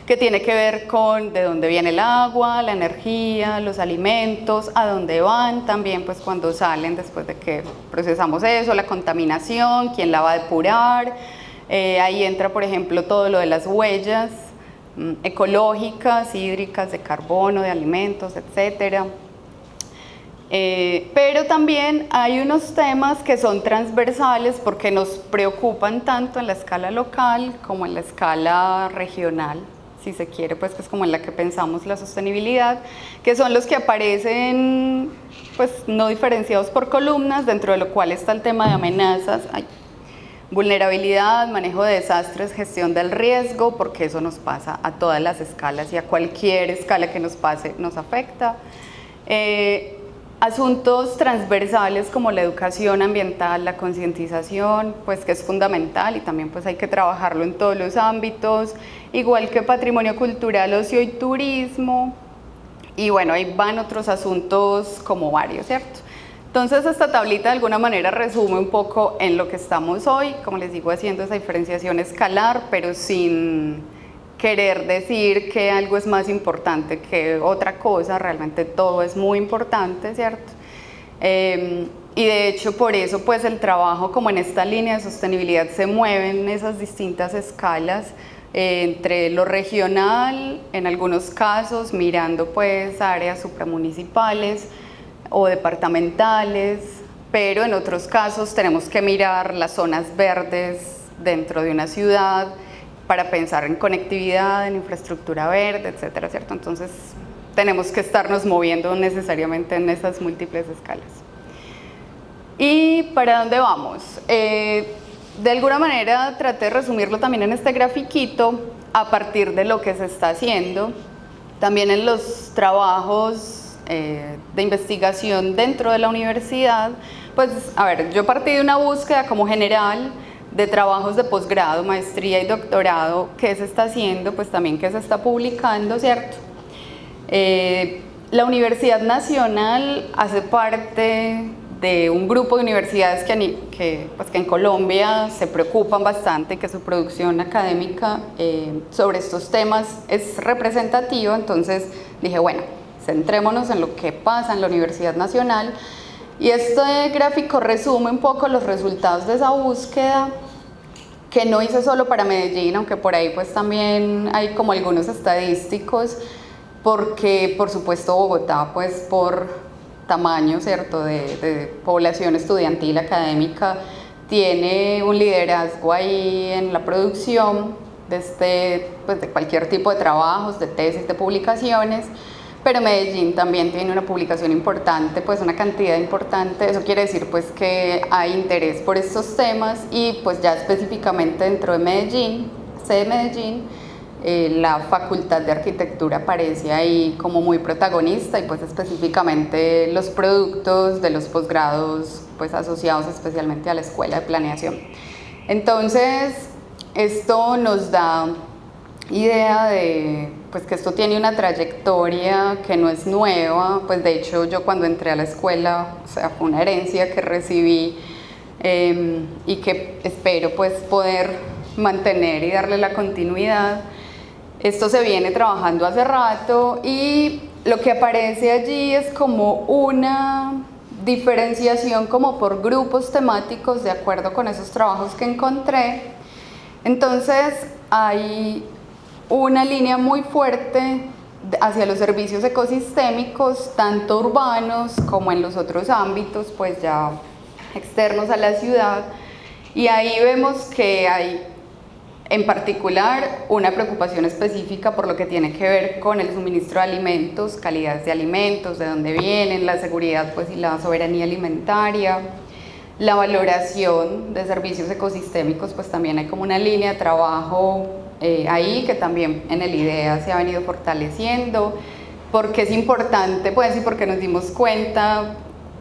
que tiene que ver con de dónde viene el agua, la energía, los alimentos, a dónde van también pues cuando salen después de que procesamos eso, la contaminación, quién la va a depurar. Ahí entra por ejemplo todo lo de las huellas ecológicas, hídricas, de carbono, de alimentos, etcétera. Pero también hay unos temas que son transversales porque nos preocupan tanto en la escala local como en la escala regional, si se quiere, pues que es como en la que pensamos la sostenibilidad, que son los que aparecen pues no diferenciados por columnas, dentro de lo cual está el tema de amenazas, vulnerabilidad, manejo de desastres, gestión del riesgo, porque eso nos pasa a todas las escalas y a cualquier escala que nos pase nos afecta. Asuntos transversales como la educación ambiental, la concientización, pues que es fundamental y también pues hay que trabajarlo en todos los ámbitos, igual que patrimonio cultural, ocio y turismo, y bueno, ahí van otros asuntos como varios, ¿cierto? Entonces esta tablita de alguna manera resume un poco en lo que estamos hoy, como les digo, haciendo esa diferenciación escalar, pero sin querer decir que algo es más importante que otra cosa, realmente todo es muy importante, ¿cierto? Y de hecho por eso pues el trabajo como en esta línea de sostenibilidad se mueve en esas distintas escalas, entre lo regional, en algunos casos mirando pues áreas supramunicipales o departamentales, pero en otros casos tenemos que mirar las zonas verdes dentro de una ciudad, para pensar en conectividad, en infraestructura verde, etcétera, ¿cierto? Entonces, tenemos que estarnos moviendo necesariamente en esas múltiples escalas. ¿Y para dónde vamos? De alguna manera traté de resumirlo también en este grafiquito a partir de lo que se está haciendo, también en los trabajos de investigación dentro de la universidad. Pues, a ver, yo partí de una búsqueda como general de trabajos de posgrado, maestría y doctorado, qué se está haciendo, pues también qué se está publicando, ¿cierto? La Universidad Nacional hace parte de un grupo de universidades que en Colombia se preocupan bastante, que su producción académica sobre estos temas es representativa. Entonces dije, bueno, centrémonos en lo que pasa en la Universidad Nacional. Y este gráfico resume un poco los resultados de esa búsqueda, que no hice solo para Medellín, aunque por ahí pues también hay como algunos estadísticos, porque por supuesto Bogotá pues por tamaño, ¿cierto?, de población estudiantil académica, tiene un liderazgo ahí en la producción de cualquier tipo de trabajos, de tesis, de publicaciones. Pero Medellín también tiene una publicación importante, pues una cantidad importante. Eso quiere decir pues que hay interés por estos temas, y pues ya específicamente dentro de Medellín, sede de Medellín, la Facultad de Arquitectura aparece ahí como muy protagonista, y pues específicamente los productos de los posgrados pues asociados especialmente a la Escuela de Planeación. Entonces esto nos da idea de pues que esto tiene una trayectoria que no es nueva. Pues de hecho yo cuando entré a la escuela, o sea, fue una herencia que recibí y que espero pues poder mantener y darle la continuidad. Esto se viene trabajando hace rato, y lo que aparece allí es como una diferenciación como por grupos temáticos de acuerdo con esos trabajos que encontré. Entonces hay una línea muy fuerte hacia los servicios ecosistémicos, tanto urbanos como en los otros ámbitos, pues ya externos a la ciudad, y ahí vemos que hay en particular una preocupación específica por lo que tiene que ver con el suministro de alimentos, calidades de alimentos, de dónde vienen, la seguridad pues y la soberanía alimentaria, la valoración de servicios ecosistémicos. Pues también hay como una línea de trabajo ahí que también en el IDEA se ha venido fortaleciendo, porque es importante pues, y porque nos dimos cuenta,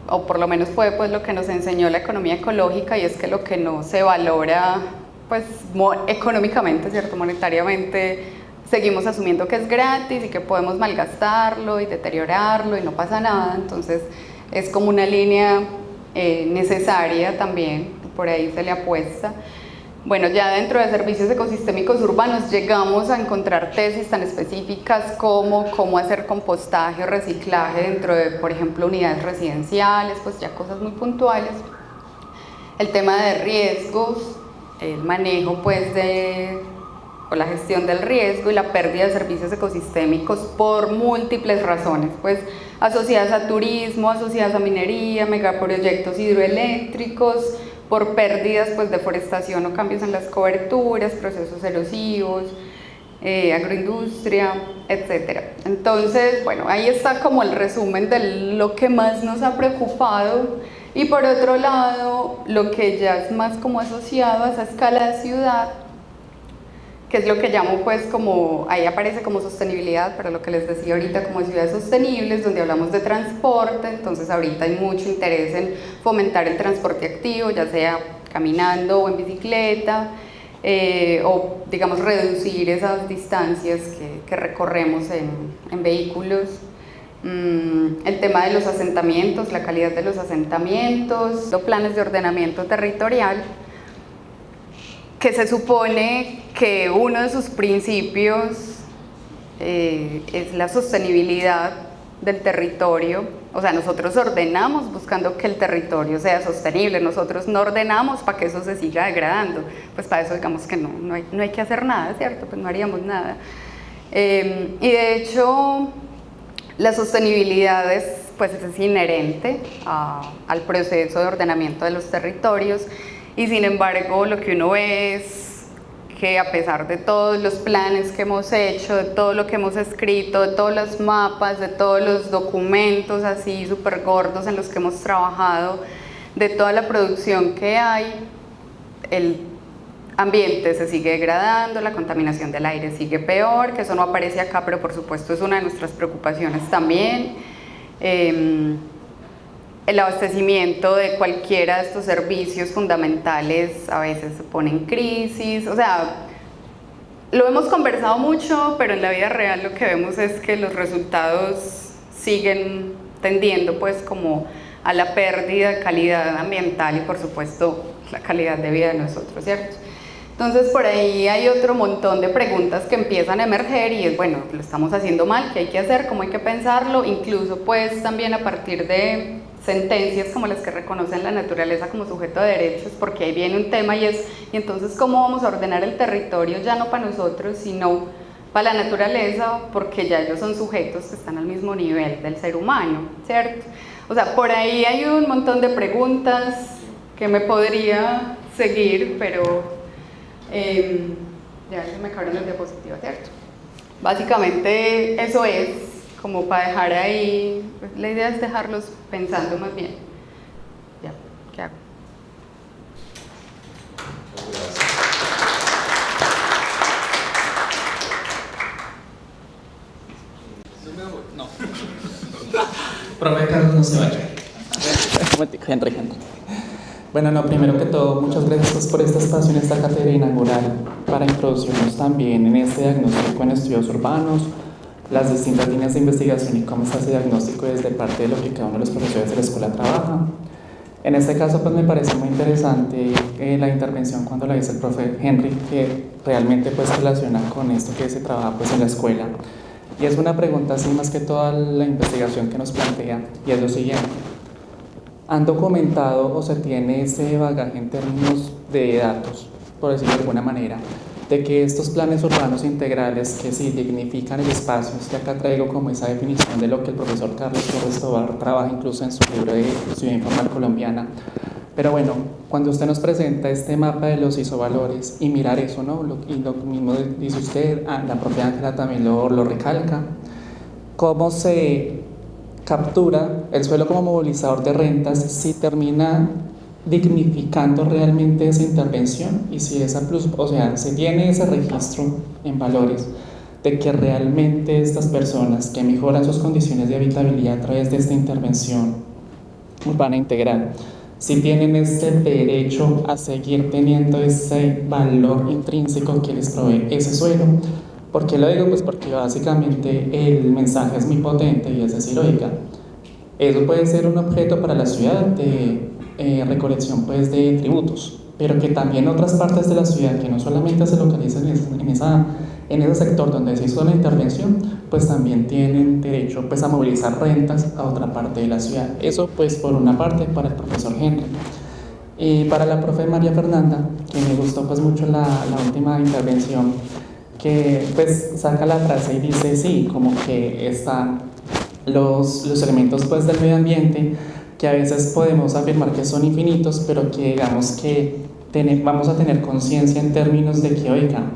o por lo menos fue pues lo que nos enseñó la economía ecológica, y es que lo que no se valora pues económicamente, ¿cierto?, monetariamente, seguimos asumiendo que es gratis y que podemos malgastarlo y deteriorarlo y no pasa nada, entonces es como una línea necesaria también, por ahí se le apuesta. Bueno, ya dentro de servicios ecosistémicos urbanos llegamos a encontrar tesis tan específicas como cómo hacer compostaje o reciclaje dentro de, por ejemplo, unidades residenciales, pues ya cosas muy puntuales. El tema de riesgos, el manejo pues o la gestión del riesgo y la pérdida de servicios ecosistémicos por múltiples razones, pues asociadas a turismo, asociadas a minería, megaproyectos hidroeléctricos, por pérdidas, pues deforestación o cambios en las coberturas, procesos erosivos, agroindustria, etc. Entonces, bueno, ahí está como el resumen de lo que más nos ha preocupado. Y por otro lado, lo que ya es más como asociado a esa escala de ciudad, que es lo que llamo pues como, ahí aparece como sostenibilidad, pero lo que les decía ahorita como ciudades sostenibles, donde hablamos de transporte, entonces ahorita hay mucho interés en fomentar el transporte activo, ya sea caminando o en bicicleta, o digamos reducir esas distancias que recorremos en vehículos. El tema de los asentamientos, la calidad de los asentamientos, los planes de ordenamiento territorial, que se supone que uno de sus principios es la sostenibilidad del territorio. O sea, nosotros ordenamos buscando que el territorio sea sostenible, nosotros no ordenamos para que eso se siga degradando, pues para eso digamos que no hay que hacer nada, ¿cierto? Pues no haríamos nada. Y de hecho, la sostenibilidad es inherente al proceso de ordenamiento de los territorios. Y sin embargo, lo que uno ve es que a pesar de todos los planes que hemos hecho, de todo lo que hemos escrito, de todos los mapas, de todos los documentos así súper gordos en los que hemos trabajado, de toda la producción que hay, el ambiente se sigue degradando, la contaminación del aire sigue peor, que eso no aparece acá, pero por supuesto es una de nuestras preocupaciones también. El abastecimiento de cualquiera de estos servicios fundamentales a veces se pone en crisis, o sea, lo hemos conversado mucho, pero en la vida real lo que vemos es que los resultados siguen tendiendo pues como a la pérdida de calidad ambiental y por supuesto la calidad de vida de nosotros, ¿cierto? Entonces por ahí hay otro montón de preguntas que empiezan a emerger y es, bueno, lo estamos haciendo mal, ¿qué hay que hacer? ¿Cómo hay que pensarlo? Incluso pues también a partir de sentencias como las que reconocen la naturaleza como sujeto de derechos, porque ahí viene un tema y entonces ¿cómo vamos a ordenar el territorio ya no para nosotros, sino para la naturaleza? Porque ya ellos son sujetos que están al mismo nivel del ser humano, ¿cierto? O sea, por ahí hay un montón de preguntas que me podría seguir, pero ya se me acabaron las diapositivas, ¿cierto? Básicamente eso es como para dejar ahí, la idea es dejarlos pensando más bien. Ya, ¿qué hago? No. Profe Carlos, no se vaya. Henry. Bueno, no, primero que todo, muchas gracias pues, por este espacio en esta cátedra inaugural para introducirnos también en este diagnóstico en estudios urbanos, las distintas líneas de investigación y cómo está ese diagnóstico desde parte de lo que cada uno de los profesores de la escuela trabaja. En este caso, pues me parece muy interesante la intervención cuando la hizo el profe Henry, que realmente pues relaciona con esto que se trabaja pues en la escuela. Y es una pregunta así más que toda la investigación que nos plantea, y es lo siguiente. ¿Han documentado o se tiene ese bagaje en términos de datos, por decirlo de alguna manera, de que estos planes urbanos integrales que sí dignifican el espacio, es que acá traigo como esa definición de lo que el profesor Carlos Torres Tobar trabaja incluso en su libro de Ciudad Informal Colombiana? Pero bueno, cuando usted nos presenta este mapa de los isovalores y mirar eso, ¿no? Y lo mismo dice usted, la propia Ángela también lo recalca, cómo se captura el suelo como movilizador de rentas, si termina dignificando realmente esa intervención y si se tiene ese registro en valores de que realmente estas personas que mejoran sus condiciones de habitabilidad a través de esta intervención urbana integral, si tienen ese derecho a seguir teniendo ese valor intrínseco que les provee ese suelo, ¿Por qué lo digo? Pues porque básicamente el mensaje es muy potente y es decir, oiga, eso puede ser un objeto para la ciudad de recolección pues, de tributos, pero que también otras partes de la ciudad que no solamente se localizan en ese sector donde se hizo la intervención, pues también tienen derecho pues, a movilizar rentas a otra parte de la ciudad. Eso pues por una parte para el profesor Henry. Y para la profe María Fernanda, que me gustó pues mucho la última intervención, que pues saca la frase y dice, sí, como que están los elementos pues del medio ambiente, que a veces podemos afirmar que son infinitos, pero que digamos que vamos a tener conciencia en términos de que, oiga,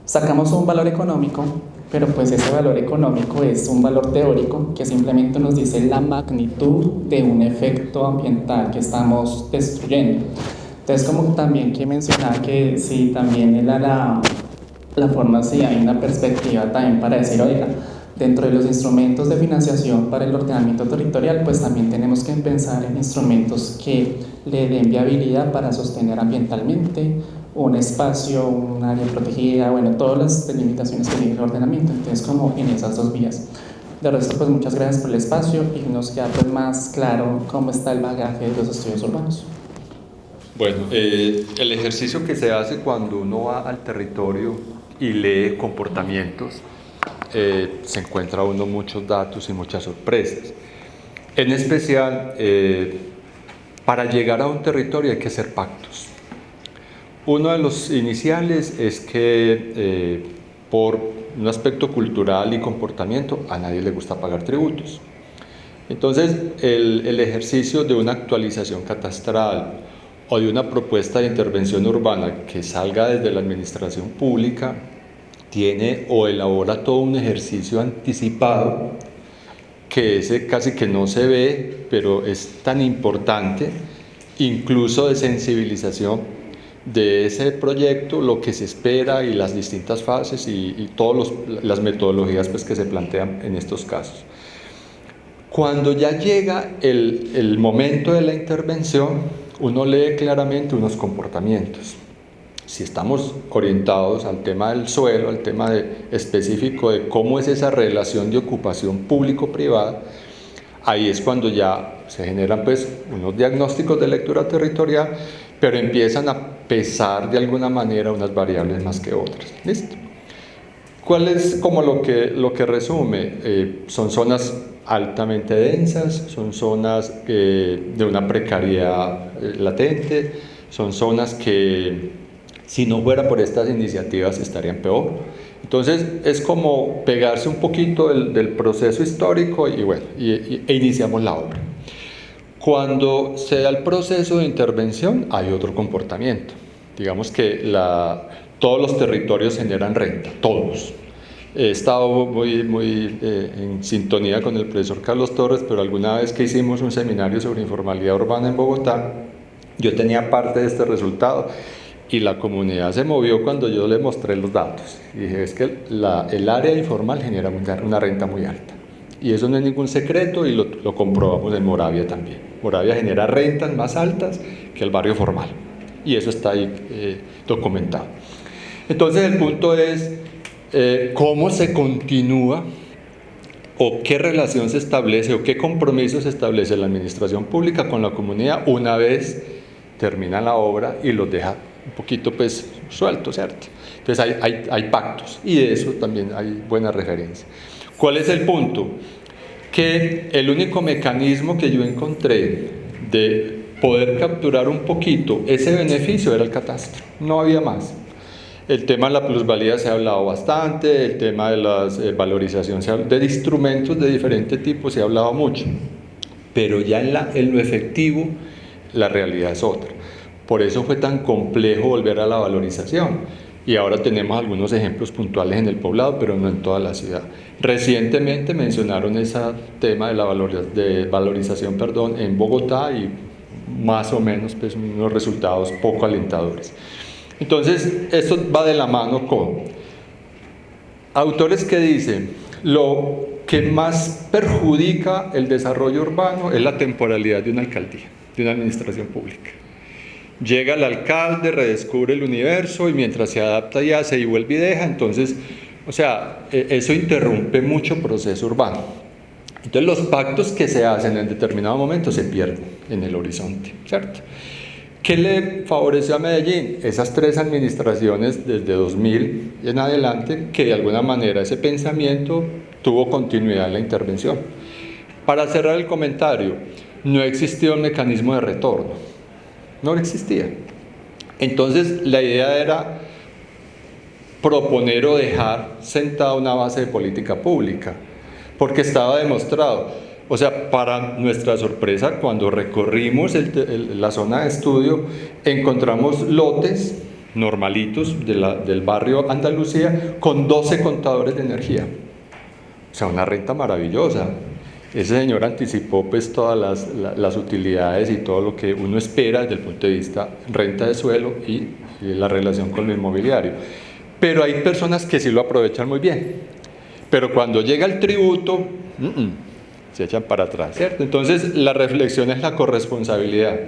sacamos un valor económico, pero pues ese valor económico es un valor teórico que simplemente nos dice la magnitud de un efecto ambiental que estamos destruyendo. Entonces, como también que mencionaba que sí, también era la forma, sí, hay una perspectiva también para decir, oiga, dentro de los instrumentos de financiación para el ordenamiento territorial, pues también tenemos que pensar en instrumentos que le den viabilidad para sostener ambientalmente un espacio, un área protegida, bueno, todas las delimitaciones que tiene el ordenamiento, entonces como en esas dos vías. De resto, pues muchas gracias por el espacio y nos queda pues más claro cómo está el bagaje de los estudios urbanos. Bueno, el ejercicio que se hace cuando uno va al territorio y lee comportamientos, se encuentra uno muchos datos y muchas sorpresas. En especial, para llegar a un territorio hay que hacer pactos. Uno de los iniciales es que por un aspecto cultural y comportamiento a nadie le gusta pagar tributos. Entonces, el ejercicio de una actualización catastral o de una propuesta de intervención urbana que salga desde la administración pública tiene o elabora todo un ejercicio anticipado que ese casi que no se ve, pero es tan importante, incluso de sensibilización de ese proyecto, lo que se espera y las distintas fases y todas las metodologías pues, que se plantean en estos casos. Cuando ya llega el momento de la intervención, uno lee claramente unos comportamientos. Si estamos orientados al tema del suelo, al tema específico de cómo es esa relación de ocupación público-privada, ahí es cuando ya se generan pues, unos diagnósticos de lectura territorial, pero empiezan a pesar de alguna manera unas variables más que otras. ¿Listo? ¿Cuál es como lo que resume? Son zonas altamente densas, son zonas de una precariedad latente, son zonas que si no fuera por estas iniciativas estarían peor. Entonces es como pegarse un poquito del proceso histórico y bueno, e iniciamos la obra. Cuando se da el proceso de intervención hay otro comportamiento. Digamos que todos los territorios generan renta, todos. He estado muy en sintonía con el profesor Carlos Torres, pero alguna vez que hicimos un seminario sobre informalidad urbana en Bogotá, yo tenía parte de este resultado y la comunidad se movió cuando yo le mostré los datos. Y dije, es que el área informal genera una renta muy alta. Y eso no es ningún secreto y lo comprobamos en Moravia también. Moravia genera rentas más altas que el barrio formal. Y eso está ahí documentado. Entonces el punto es cómo se continúa o qué relación se establece o qué compromiso se establece la administración pública con la comunidad una vez termina la obra y los deja un poquito pues suelto, ¿cierto? Entonces hay pactos y de eso también hay buena referencia. ¿Cuál es el punto? Que el único mecanismo que yo encontré de poder capturar un poquito ese beneficio era el catastro, no había más. El tema de la plusvalía se ha hablado bastante, el tema de la valorización, de instrumentos de diferente tipo se ha hablado mucho, pero ya en lo efectivo la realidad es otra. Por eso fue tan complejo volver a la valorización. Y ahora tenemos algunos ejemplos puntuales en el poblado, pero no en toda la ciudad. Recientemente mencionaron ese tema de valorización en Bogotá y más o menos pues, unos resultados poco alentadores. Entonces, esto va de la mano con autores que dicen lo que más perjudica el desarrollo urbano es la temporalidad de una alcaldía, de una administración pública. Llega el alcalde, redescubre el universo y mientras se adapta y hace y vuelve y deja, entonces O sea, eso interrumpe mucho proceso urbano. Entonces los pactos que se hacen en determinado momento se pierden en el horizonte, ¿cierto? ¿Qué le favoreció a Medellín? Esas 3 administraciones desde 2000 en adelante, que de alguna manera ese pensamiento tuvo continuidad en la intervención. Para cerrar el comentario, no existía un mecanismo de retorno, no existía. Entonces la idea era proponer o dejar sentada una base de política pública, porque estaba demostrado. O sea, para nuestra sorpresa, cuando recorrimos la zona de estudio, encontramos lotes normalitos del barrio Andalucía con 12 contadores de energía. O sea, una renta maravillosa. Ese señor anticipó pues todas las utilidades y todo lo que uno espera desde el punto de vista renta de suelo y la relación con lo inmobiliario. Pero hay personas que sí lo aprovechan muy bien. Pero cuando llega el tributo, se echan para atrás, ¿cierto? Entonces la reflexión es la corresponsabilidad.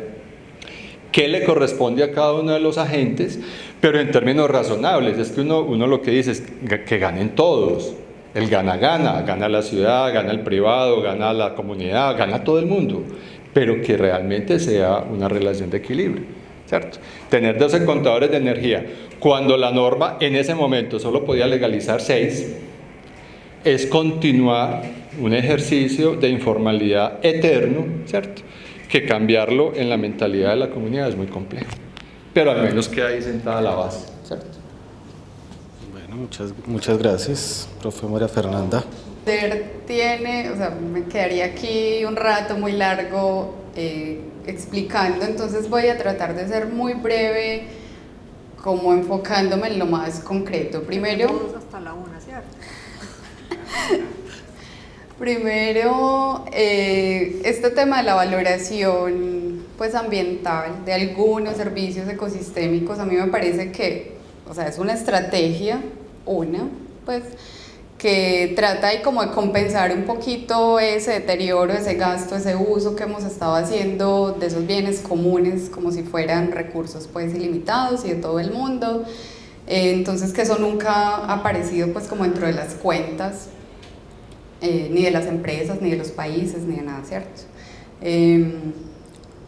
¿Qué le corresponde a cada uno de los agentes? Pero en términos razonables. Es que uno lo que dice es que ganen todos. El gana-gana, gana la ciudad, gana el privado, gana la comunidad, gana todo el mundo, pero que realmente sea una relación de equilibrio, ¿cierto? Tener 12 contadores de energía, cuando la norma en ese momento solo podía legalizar 6, es continuar un ejercicio de informalidad eterno, ¿cierto? Que cambiarlo en la mentalidad de la comunidad es muy complejo, pero al menos queda ahí sentada la base, ¿cierto? Muchas gracias, profe María Fernanda. Tiene, o sea, me quedaría aquí un rato muy largo explicando, entonces voy a tratar de ser muy breve, como enfocándome en lo más concreto. Primero, hasta la 1, ¿cierto? Primero, este tema de la valoración pues, ambiental de algunos servicios ecosistémicos, a mí me parece que, o sea, es una estrategia, pues, que trata ahí como de compensar un poquito ese deterioro, ese gasto, ese uso que hemos estado haciendo de esos bienes comunes como si fueran recursos pues ilimitados y de todo el mundo. Entonces que eso nunca ha aparecido pues como dentro de las cuentas, ni de las empresas, ni de los países, ni de nada, ¿cierto?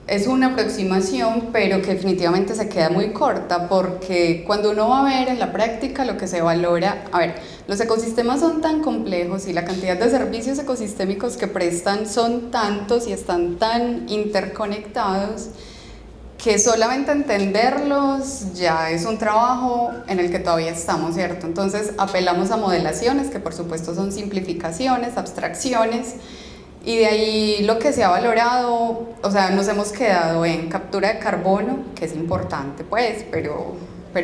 Es una aproximación, pero que definitivamente se queda muy corta, porque cuando uno va a ver en la práctica lo que se valora, a ver, los ecosistemas son tan complejos y la cantidad de servicios ecosistémicos que prestan son tantos y están tan interconectados que solamente entenderlos ya es un trabajo en el que todavía estamos, ¿cierto? Entonces apelamos a modelaciones que por supuesto son simplificaciones, abstracciones, y de ahí lo que se ha valorado, o sea, nos hemos quedado en captura de carbono, que es importante pues, pero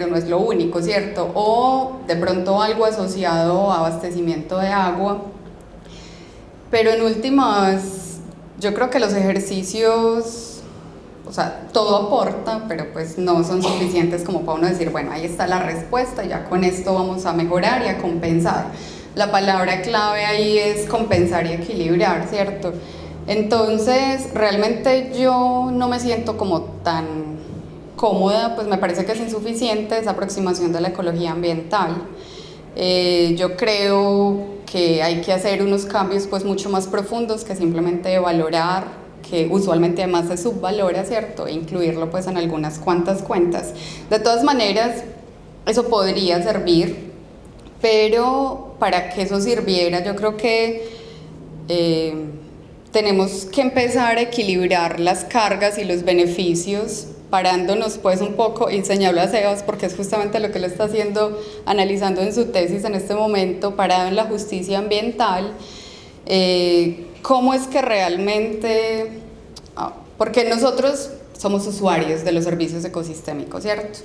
no es lo único, ¿cierto? O de pronto algo asociado a abastecimiento de agua, pero en últimas, yo creo que los ejercicios, o sea, todo aporta, pero pues no son suficientes como para uno decir, bueno, ahí está la respuesta, ya con esto vamos a mejorar y a compensar. La palabra clave ahí es compensar y equilibrar, ¿cierto? Entonces, realmente yo no me siento como tan cómoda, pues me parece que es insuficiente esa aproximación de la ecología ambiental. Yo creo que hay que hacer unos cambios pues mucho más profundos que simplemente valorar, que usualmente además se subvalora, ¿cierto? E incluirlo pues en algunas cuantas cuentas. De todas maneras, eso podría servir, pero para que eso sirviera yo creo que tenemos que empezar a equilibrar las cargas y los beneficios, parándonos pues un poco, y señalo a Sebas porque es justamente lo que él está haciendo, analizando en su tesis en este momento, parado en la justicia ambiental, cómo es que realmente, porque nosotros somos usuarios de los servicios ecosistémicos, ¿cierto?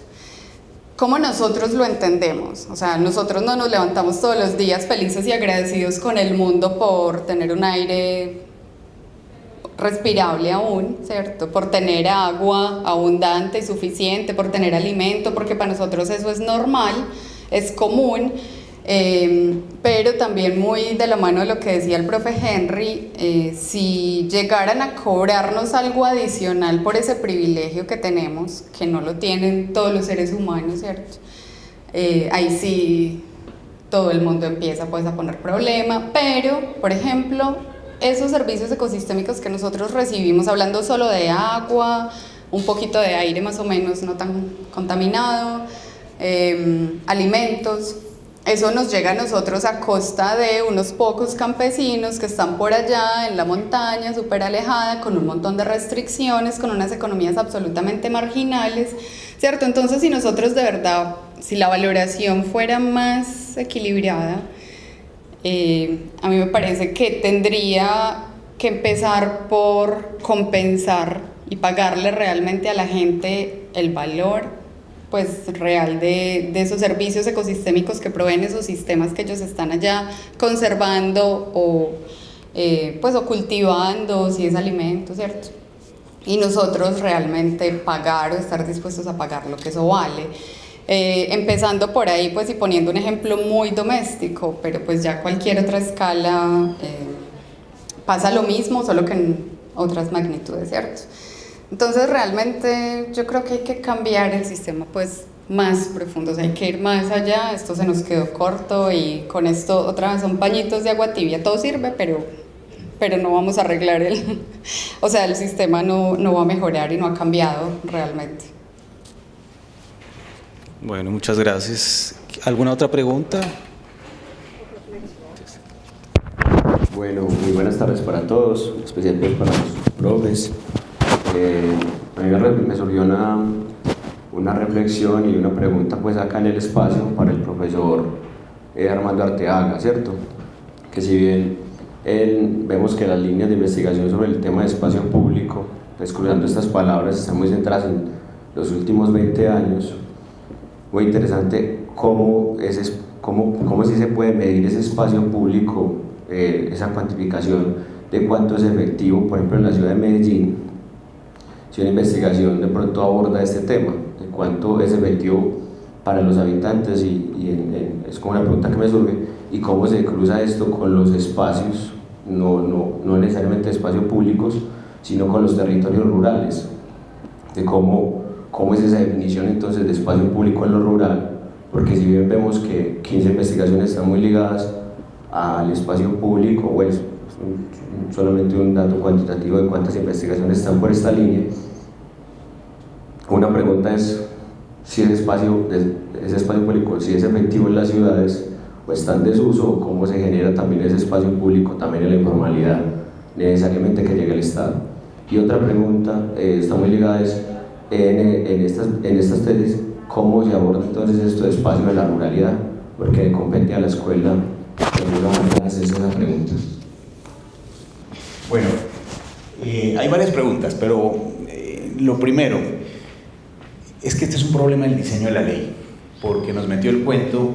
¿Cómo nosotros lo entendemos? O sea, nosotros no nos levantamos todos los días felices y agradecidos con el mundo por tener un aire respirable aún, ¿cierto? Por tener agua abundante y suficiente, por tener alimento, porque para nosotros eso es normal, es común, pero también muy de la mano de lo que decía el profe Henry, si llegaran a cobrarnos algo adicional por ese privilegio que tenemos, que no lo tienen todos los seres humanos, ¿cierto? Ahí sí todo el mundo empieza pues a poner problema, pero, por ejemplo, esos servicios ecosistémicos que nosotros recibimos, hablando solo de agua, un poquito de aire más o menos no tan contaminado, alimentos, eso nos llega a nosotros a costa de unos pocos campesinos que están por allá en la montaña, súper alejada, con un montón de restricciones, con unas economías absolutamente marginales, ¿cierto? Entonces, si nosotros de verdad, si la valoración fuera más equilibrada, a mí me parece que tendría que empezar por compensar y pagarle realmente a la gente el valor pues real de esos servicios ecosistémicos que proveen esos sistemas que ellos están allá conservando o pues o cultivando, si es alimento, ¿cierto? Y nosotros realmente pagar o estar dispuestos a pagar lo que eso vale. Empezando por ahí pues y poniendo un ejemplo muy doméstico, pero pues ya cualquier otra escala pasa lo mismo, solo que en otras magnitudes, ¿cierto? Entonces realmente yo creo que hay que cambiar el sistema pues más profundo, o sea, hay que ir más allá. Esto se nos quedó corto y con esto otra vez son pañitos de agua tibia, todo sirve, pero no vamos a arreglar o sea, el sistema no va a mejorar y no ha cambiado realmente. Bueno, muchas gracias. ¿Alguna otra pregunta? Bueno, muy buenas tardes para todos, especialmente para los profes. A mí me surgió una reflexión y una pregunta pues acá en el espacio para el profesor Armando Arteaga, ¿cierto? Que si bien vemos que las líneas de investigación sobre el tema de espacio público, descubriendo estas palabras, están muy centradas en los últimos 20 años, muy interesante cómo sí se puede medir ese espacio público, esa cuantificación de cuánto es efectivo, por ejemplo en la ciudad de Medellín. Si una investigación de pronto aborda este tema, de cuánto es efectivo para los habitantes es como una pregunta que me surge, y cómo se cruza esto con los espacios, no necesariamente espacios públicos, sino con los territorios rurales, de cómo es esa definición entonces de espacio público en lo rural, porque si bien vemos que 15 investigaciones están muy ligadas al espacio público, bueno, solamente un dato cuantitativo de cuántas investigaciones están por esta línea. Una pregunta es si ese espacio público, si es efectivo en las ciudades o está en desuso, o cómo se genera también ese espacio público también en la informalidad, necesariamente que llegue al Estado. Y otra pregunta está muy ligada es en estas tesis, cómo se aborda entonces esto de espacio de la ruralidad, porque compete a la escuela de alguna manera hacer esa pregunta. Bueno, hay varias preguntas, pero lo primero es que este es un problema del diseño de la ley, porque nos metió el cuento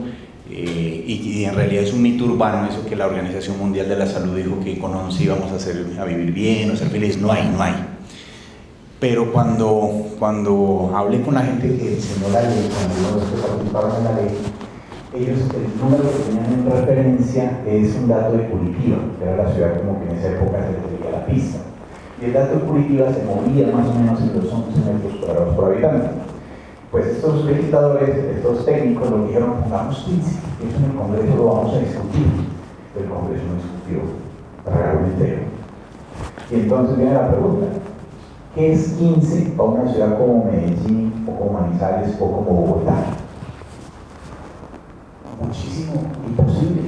y en realidad es un mito urbano eso que la Organización Mundial de la Salud dijo que con 11 íbamos a vivir bien o ser felices. No hay. Pero cuando hablé con la gente que diseñó la ley, cuando los que participaron en la ley, ellos, el número que tenían en referencia es un dato de Curitiba, que era la ciudad como que en esa época se les seguía la pista. Y el dato de Curitiba se movía más o menos en los 11 metros cuadrados por habitante. Pues estos legisladores, estos técnicos lo dijeron, pongamos 15, eso en el Congreso lo vamos a discutir. El Congreso no discutió realmente. Y entonces viene la pregunta, ¿qué es 15 para una ciudad como Medellín, o como Manizales, o como Bogotá? Muchísimo, imposible.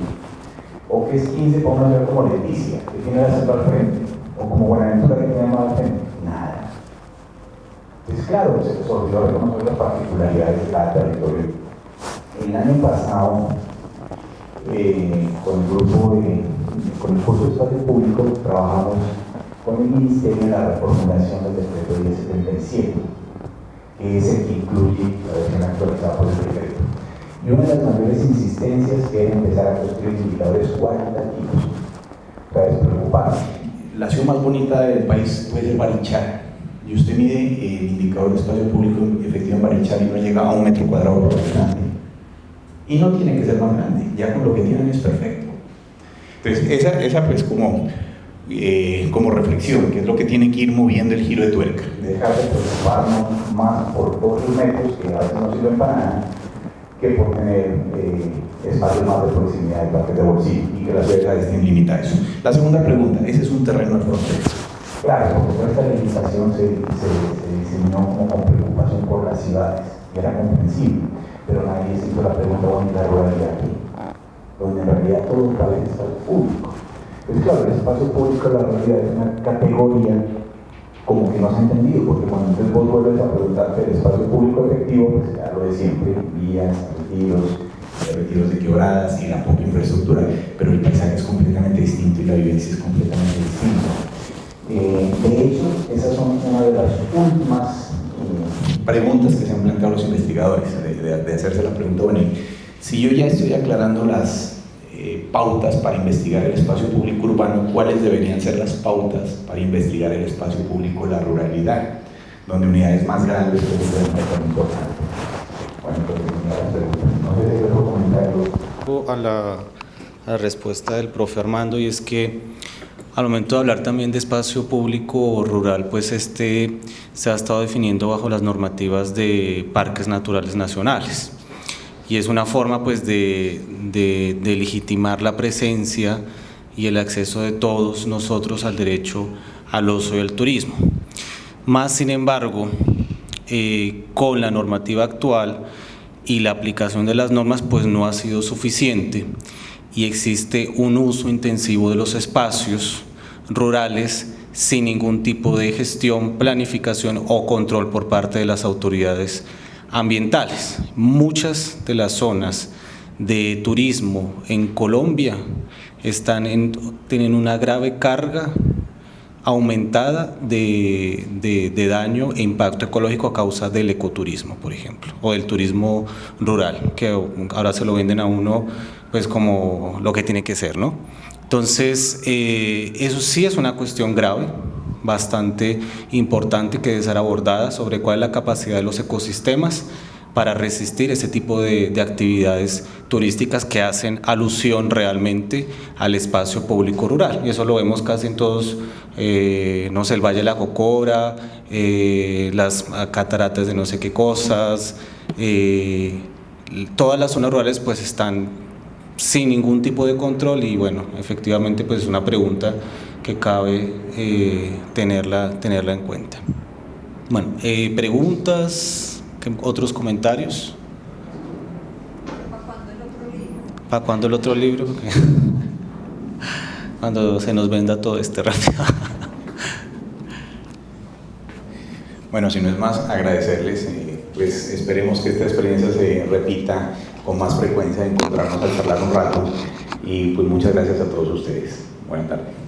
¿O qué es 15 para una ciudad como Leticia, que tiene la centro al frente? ¿O como Buenaventura, que tiene más al frente? Nada. Entonces, claro, se olvidó reconocer las particularidades de cada territorio. El año pasado, con el curso de espacio público, trabajamos con el Ministerio en la reformulación del decreto 1077, que es el que incluye la versión actualizada por el decreto. Y una de las mayores insistencias era empezar a construir indicadores cualitativos. Para despreocuparse. La ciudad más bonita del país puede ser Barichara, y usted mide el indicador de espacio público efectivo en Barichara y no llega a 1 metro cuadrado por habitante. Y no tiene que ser más grande, ya con lo que tienen es perfecto. Entonces, esa pues como reflexión, que es lo que tiene que ir moviendo el giro de tuerca. Dejar de preocuparnos más por todos los metros que a veces no sirven para nada, que por tener espacios más de proximidad y parques de bolsillo, y que las ciudades estén limitadas. La segunda pregunta, ese es un terreno de frontera. Claro, porque esta legislación se diseñó como con preocupación por las ciudades, y era comprensible, pero nadie se hizo la pregunta, ¿dónde la ruralidad aquí? Donde en realidad todo está en espacio público. Pues claro, el espacio público de la ruralidad es una categoría como que no se ha entendido, porque cuando entonces vos vuelves a preguntarte el espacio público efectivo, pues ya lo de siempre, vías, retiros de quebradas y la poca infraestructura, pero el paisaje es completamente distinto y la vivencia es completamente distinta. De hecho, esas son una de las últimas preguntas que se han planteado los investigadores, de hacerse la pregunta, bueno, si yo ya estoy aclarando las pautas para investigar el espacio público urbano, ¿cuáles deberían ser las pautas para investigar el espacio público de la ruralidad, donde unidades más grandes pueden ser muy importantes? Bueno, entonces, no sé si quiero comentarlo. A la respuesta del profe Armando, y es que al momento de hablar también de espacio público rural, pues se ha estado definiendo bajo las normativas de parques naturales nacionales. Y es una forma pues de legitimar la presencia y el acceso de todos nosotros al derecho al ocio y al turismo. Más sin embargo, con la normativa actual y la aplicación de las normas pues no ha sido suficiente y existe un uso intensivo de los espacios rurales sin ningún tipo de gestión, planificación o control por parte de las autoridades ambientales. Muchas de las zonas de turismo en Colombia tienen una grave carga aumentada de daño e impacto ecológico a causa del ecoturismo, por ejemplo, o del turismo rural, que ahora se lo venden a uno pues como lo que tiene que ser, ¿no? Entonces, eso sí es una cuestión grave, bastante importante que debe ser abordada sobre cuál es la capacidad de los ecosistemas para resistir ese tipo de actividades turísticas que hacen alusión realmente al espacio público rural. Y eso lo vemos casi en todos, no sé, el Valle de la Cocora, las cataratas de no sé qué cosas, todas las zonas rurales pues están sin ningún tipo de control y bueno, efectivamente pues es una pregunta que cabe tenerla en cuenta. Bueno, preguntas, otros comentarios. ¿Para cuándo el otro libro? Cuando se nos venda todo rápido. Bueno, si no es más, agradecerles, pues esperemos que esta experiencia se repita con más frecuencia, encontrarnos al charlar un rato y pues muchas gracias a todos ustedes. Buenas tardes.